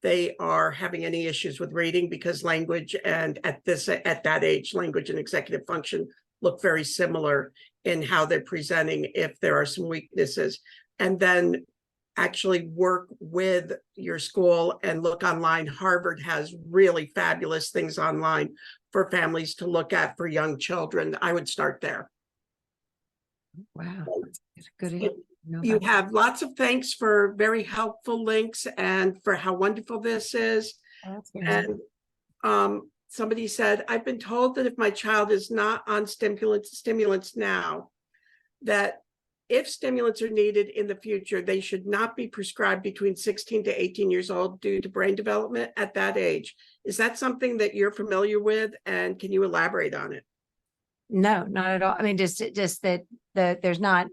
they are having any issues with reading, because language and at that age, language and executive function look very similar in how they're presenting if there are some weaknesses. And then actually work with your school and look online. Harvard has really fabulous things online for families to look at for young children. I would start there. Wow. That's good. You have lots of thanks for very helpful links and for how wonderful this is. And somebody said, I've been told that if my child is not on stimulants now, that if stimulants are needed in the future, they should not be prescribed between 16 to 18 years old due to brain development at that age. Is that something that you're familiar with? And can you elaborate on it? No, not at all. I mean, just that there's not,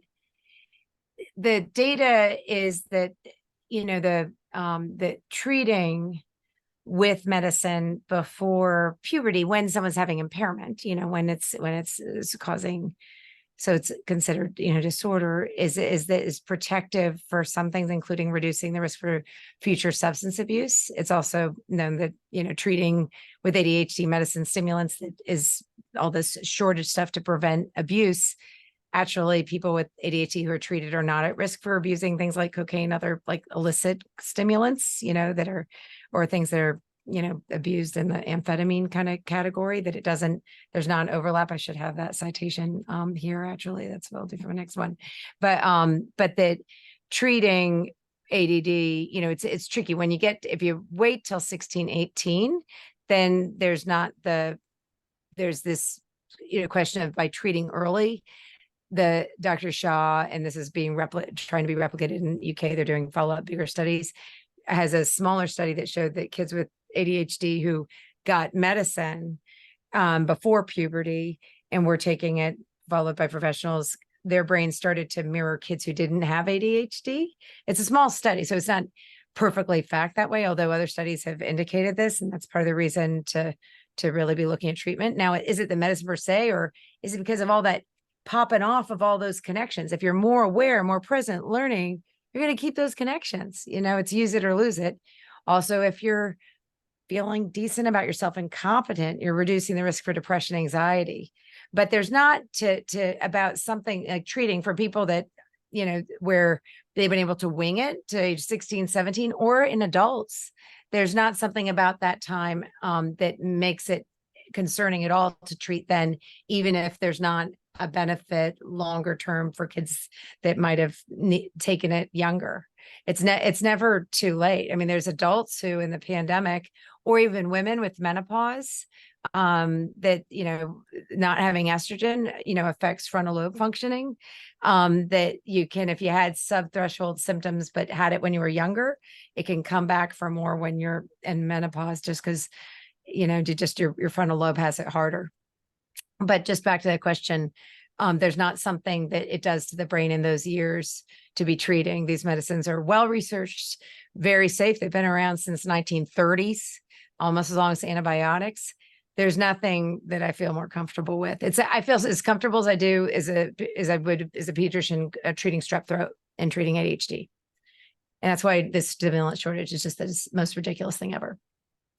the data is that, the treating with medicine before puberty, when someone's having impairment, when it's causing, so it's considered, disorder, is protective for some things, including reducing the risk for future substance abuse. It's also known that, treating with ADHD medicine stimulants, that is all this shortage stuff to prevent abuse. Actually, people with ADHD who are treated are not at risk for abusing things like cocaine, other like illicit stimulants, that are, or things that are, abused in the amphetamine kind of category, that there's not an overlap. I should have that citation here. Actually, that's what I'll do for the next one. But that treating ADD, it's tricky when if you wait till 16, 18, then there's this, question of, by treating early, the Dr. Shaw, and this is being trying to be replicated in UK. They're doing follow-up bigger studies, has a smaller study that showed that kids with ADHD who got medicine before puberty and were taking it followed by professionals, their brains started to mirror kids who didn't have ADHD. It's a small study, so it's not perfectly fact that way, although other studies have indicated this, and that's part of the reason to really be looking at treatment. Now, is it the medicine per se, or is it because of all that popping off of all those connections? If you're more aware, more present, learning, you're going to keep those connections. It's use it or lose it. Also, if you're feeling decent about yourself and competent, you're reducing the risk for depression, anxiety. But there's not about something like treating for people that, where they've been able to wing it to age 16, 17, or in adults. There's not something about that time that makes it concerning at all to treat then, even if there's not a benefit longer term for kids that might have taken it younger. It's never too late. I mean, there's adults who in the pandemic, or even women with menopause, that, not having estrogen, affects frontal lobe functioning, that you can, if you had subthreshold symptoms, but had it when you were younger, it can come back for more when you're in menopause, just because, just your frontal lobe has it harder. But just back to that question, there's not something that it does to the brain in those years to be treating. These medicines are well researched, very safe. They've been around since 1930s, almost as long as antibiotics. There's nothing that I feel more comfortable with. I feel as comfortable as I do as I would as a pediatrician treating strep throat and treating ADHD. And that's why this stimulant shortage is just the most ridiculous thing ever.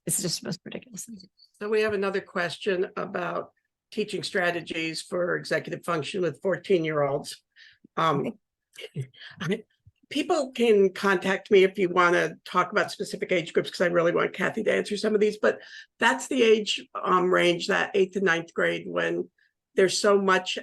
It's just the most ridiculous thing. So we have another question about teaching strategies for executive function with 14-year-olds. People can contact me if you want to talk about specific age groups, because I really want Kathy to answer some of these, but that's the age range, that 8th to 9th grade, when there's so much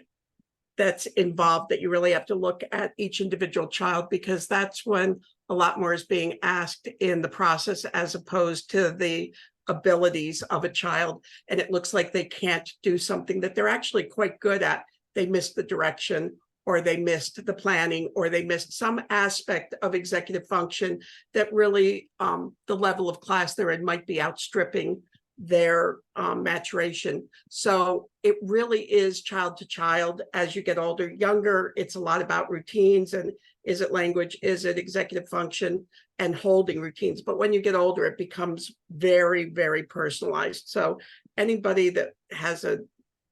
that's involved, that you really have to look at each individual child, because that's when a lot more is being asked in the process, as opposed to the abilities of a child. And it looks like they can't do something that they're actually quite good at. They missed the direction, or they missed the planning, or they missed some aspect of executive function that really the level of class they're in might be outstripping their maturation. So it really is child to child. As you get older, younger, it's a lot about routines, and is it language, is it executive function, and holding routines. But when you get older, it becomes very, very personalized. So anybody that has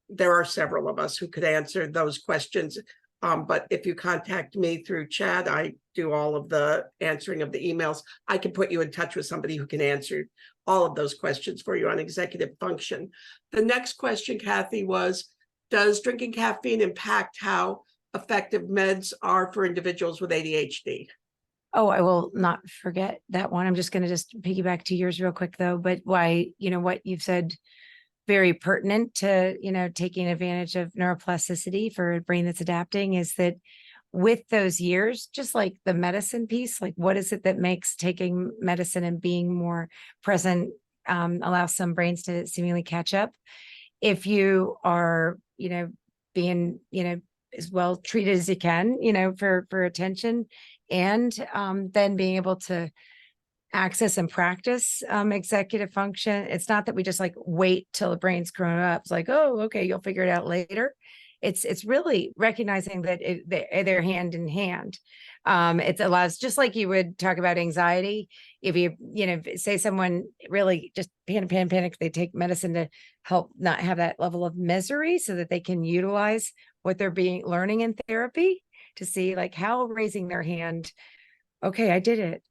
there are several of us who could answer those questions. But if you contact me through chat, I do all of the answering of the emails. I can put you in touch with somebody who can answer all of those questions for you on executive function. The next question, Kathy, was, does drinking caffeine impact how effective meds are for individuals with ADHD? Oh, I will not forget that one. I'm just going to just piggyback to yours real quick though. But why, what you've said, very pertinent to, taking advantage of neuroplasticity for a brain that's adapting, is that with those years, just like the medicine piece, like what is it that makes taking medicine and being more present allows some brains to seemingly catch up? If you are, being, as well treated as you can, for attention, and then being able to access and practice executive function. It's not that we just like wait till the brain's grown up. It's like, oh, okay, you'll figure it out later. It's really recognizing that they're hand in hand. It allows, just like you would talk about anxiety, if you, say someone really just panic, they take medicine to help not have that level of misery so that they can utilize what they're learning in therapy, to see like how raising their hand, okay, I did it.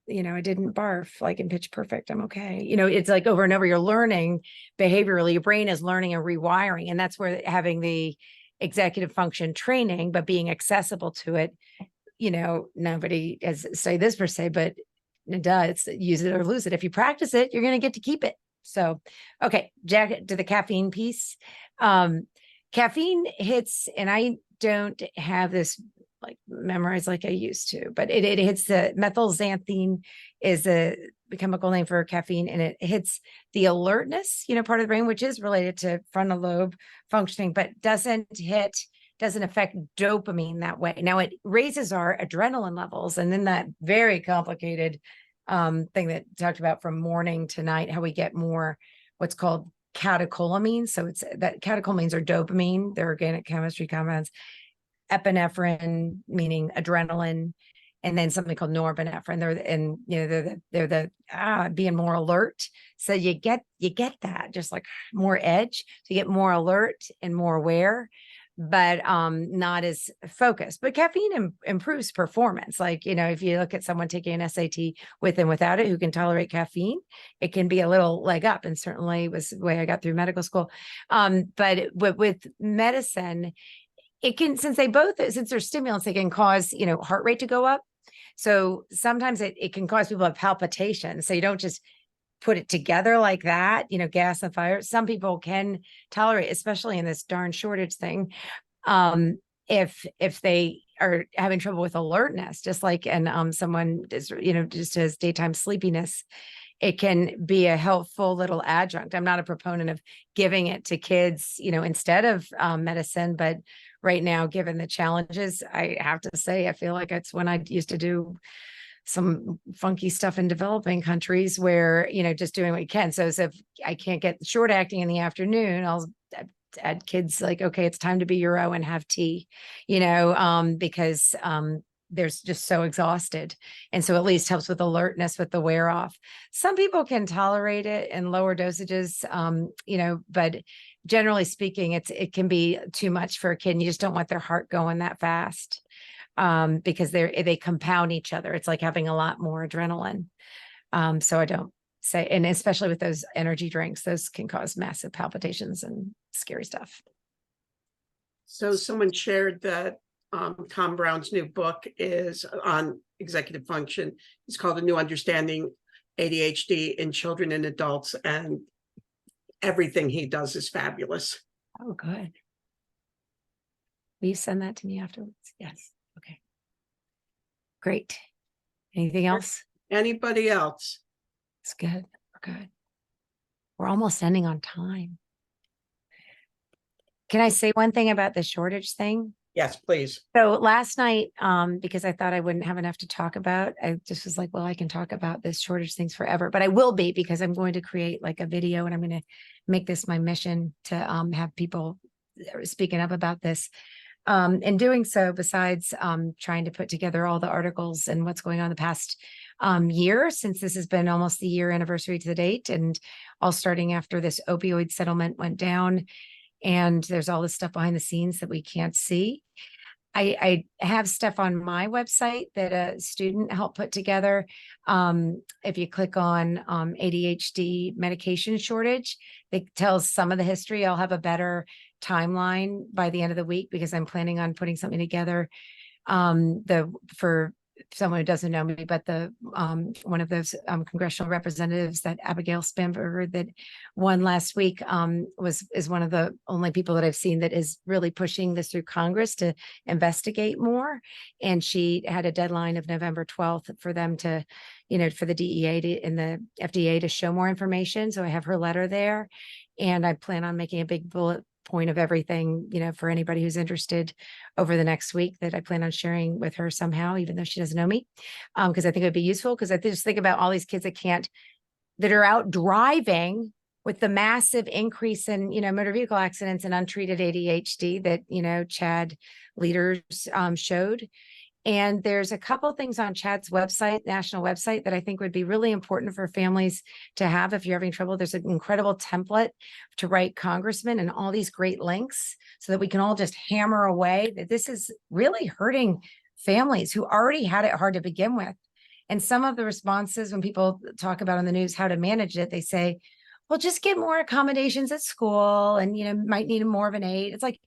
I didn't barf like in Pitch Perfect. I'm okay. It's like over and over, you're learning behaviorally, your brain is learning and rewiring. And that's where having the executive function training, but being accessible to it, nobody has say this per se, but it's use it or lose it. If you practice it, you're going to get to keep it. So, okay, Jack, to the caffeine piece. Caffeine hits, and I don't have this like memorized like I used to, but it hits the methylxanthine is the chemical name for caffeine, and it hits the alertness, part of the brain, which is related to frontal lobe functioning, but doesn't affect dopamine that way. Now it raises our adrenaline levels, and then that very complicated thing that talked about from morning to night, how we get more what's called catecholamines. So it's that catecholamines are dopamine, they're organic chemistry compounds. Epinephrine, meaning adrenaline, and then something called norepinephrine. They're the being more alert. So you get that just like more edge. So you get more alert and more aware, but not as focused. But caffeine improves performance. Like, if you look at someone taking an SAT with and without it who can tolerate caffeine, it can be a little leg up, and certainly was the way I got through medical school. But with medicine, it can, since they're stimulants, they can cause, heart rate to go up. So sometimes it can cause people to have palpitations. So you don't just put it together like that, gas and fire. Some people can tolerate, especially in this darn shortage thing. If they are having trouble with alertness, just like, and someone is, just has daytime sleepiness, it can be a helpful little adjunct. I'm not a proponent of giving it to kids, instead of medicine, but right now, given the challenges, I have to say, I feel like it's when I used to do some funky stuff in developing countries where, just doing what you can. So if I can't get short acting in the afternoon, I'll add kids like, okay, it's time to be Euro and have tea, because they're just so exhausted. And so at least helps with alertness, with the wear off. Some people can tolerate it in lower dosages, but generally speaking, it can be too much for a kid, and you just don't want their heart going that fast, because they compound each other. It's like having a lot more adrenaline. So I don't say, and especially with those energy drinks, those can cause massive palpitations and scary stuff. So someone shared that Tom Brown's new book is on executive function. It's called A New Understanding ADHD in Children and Adults, and everything he does is fabulous. Oh, good. Will you send that to me afterwards? Yes. Okay. Great. Anything else? Anybody else? It's good. We're good. We're almost ending on time. Can I say one thing about the shortage thing? Yes, please. So last night, because I thought I wouldn't have enough to talk about, I just was like, well, I can talk about this shortage things forever, but I will be, because I'm going to create like a video, and I'm going to make this my mission to have people speaking up about this. In doing so, besides trying to put together all the articles and what's going on the past year, since this has been almost the year anniversary to the date, and all starting after this opioid settlement went down, and there's all this stuff behind the scenes that we can't see. I have stuff on my website that a student helped put together. If you click on ADHD medication shortage, it tells some of the history. I'll have a better timeline by the end of the week, because I'm planning on putting something together for someone who doesn't know me, but one of those congressional representatives, that Abigail Spanberger that won last week, is one of the only people that I've seen that is really pushing this through Congress to investigate more. And she had a deadline of November 12th for them to, for the DEA and the FDA to show more information. So I have her letter there, and I plan on making a big bullet point of everything, for anybody who's interested over the next week, that I plan on sharing with her somehow, even though she doesn't know me, because I think it would be useful. Because I just think about all these kids that are out driving with the massive increase in, motor vehicle accidents and untreated ADHD that, CHAD leaders showed. And there's a couple of things on CHAD's website, national website, that I think would be really important for families to have if you're having trouble. There's an incredible template to write congressmen and all these great links, so that we can all just hammer away that this is really hurting families who already had it hard to begin with. And some of the responses when people talk about on the news how to manage it, they say, well, just get more accommodations at school, and, might need more of an aid. It's like,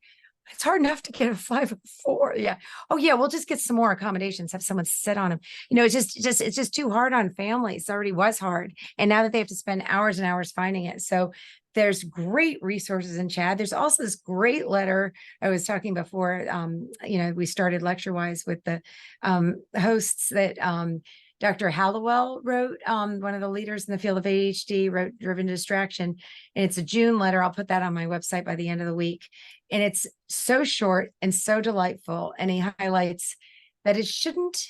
it's hard enough to get a 504. Yeah. Oh yeah. We'll just get some more accommodations, have someone sit on them. It's just too hard on families. It already was hard. And now that they have to spend hours and hours finding it. So there's great resources in CHAD. There's also this great letter I was talking before. We started lecture wise with the hosts that Dr. Hallowell wrote, one of the leaders in the field of ADHD, wrote Driven Distraction. And it's a June letter. I'll put that on my website by the end of the week. And it's so short and so delightful. And he highlights that it shouldn't,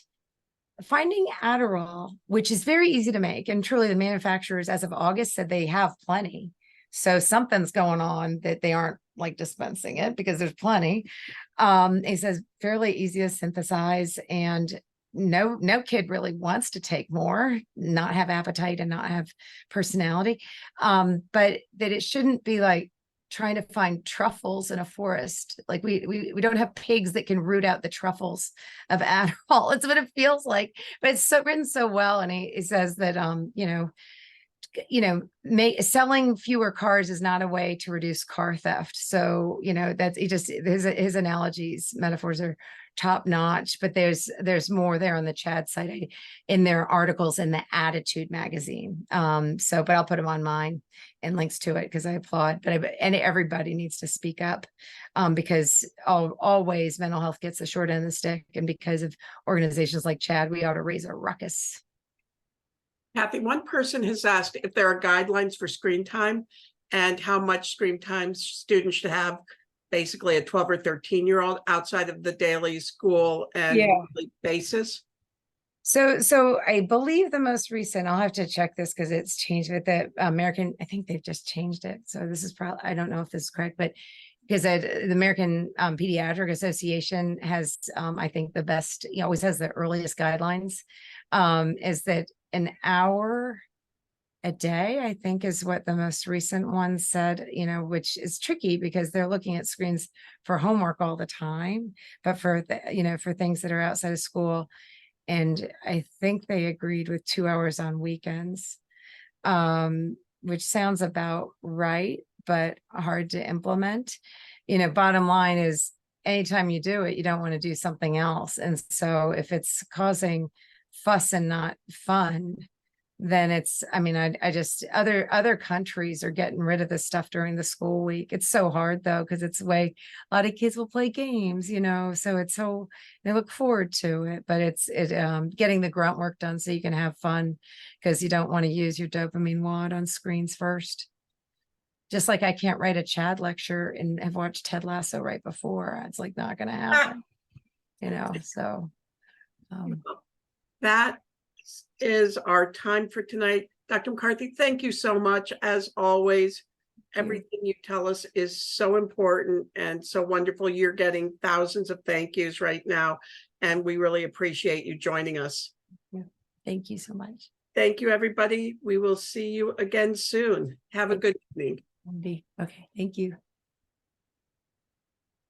finding Adderall, which is very easy to make. And truly the manufacturers, as of August, said they have plenty. So something's going on that they aren't like dispensing it, because there's plenty. He says fairly easy to synthesize, and no kid really wants to take more, not have appetite and not have personality. But that it shouldn't be like trying to find truffles in a forest. Like we don't have pigs that can root out the truffles of Adderall. It's what it feels like, but it's so written so well. And he says that, selling fewer cars is not a way to reduce car theft. So, that's his analogies, metaphors are top notch, but there's more there on the CHAD site in their articles in the Attitude magazine. But I'll put them on mine and links to it, because I applaud, and everybody needs to speak up, because always mental health gets the short end of the stick. And because of organizations like CHAD, we ought to raise a ruckus. Kathy, one person has asked if there are guidelines for screen time and how much screen time students should have, basically a 12 or 13-year-old, outside of the daily school and weekly basis. So I believe the most recent, I'll have to check this because it's changed with the American, I think they've just changed it. So this is probably, I don't know if this is correct, but because the American Pediatric Association has, I think the best, always has the earliest guidelines, is that an hour a day, I think, is what the most recent one said, which is tricky because they're looking at screens for homework all the time, but for for things that are outside of school. And I think they agreed with 2 hours on weekends, which sounds about right, but hard to implement. Bottom line is, anytime you do it, you don't want to do something else. And so if it's causing fuss and not fun, then it's, I mean, I just, other countries are getting rid of this stuff during the school week. It's so hard though, because it's the way a lot of kids will play games, you know, so it's so, they look forward to it, but it's getting the grunt work done so you can have fun, because you don't want to use your dopamine wad on screens first. Just like I can't write a Chad lecture and have watched Ted Lasso right before. It's like not going to happen, you know, so. That is our time for tonight. Dr. McCarthy, thank you so much. As always, everything you tell us is so important and so wonderful. You're getting thousands of thank yous right now, and we really appreciate you joining us. Yeah. Thank you so much. Thank you, everybody. We will see you again soon. Have a good evening. Okay, thank you.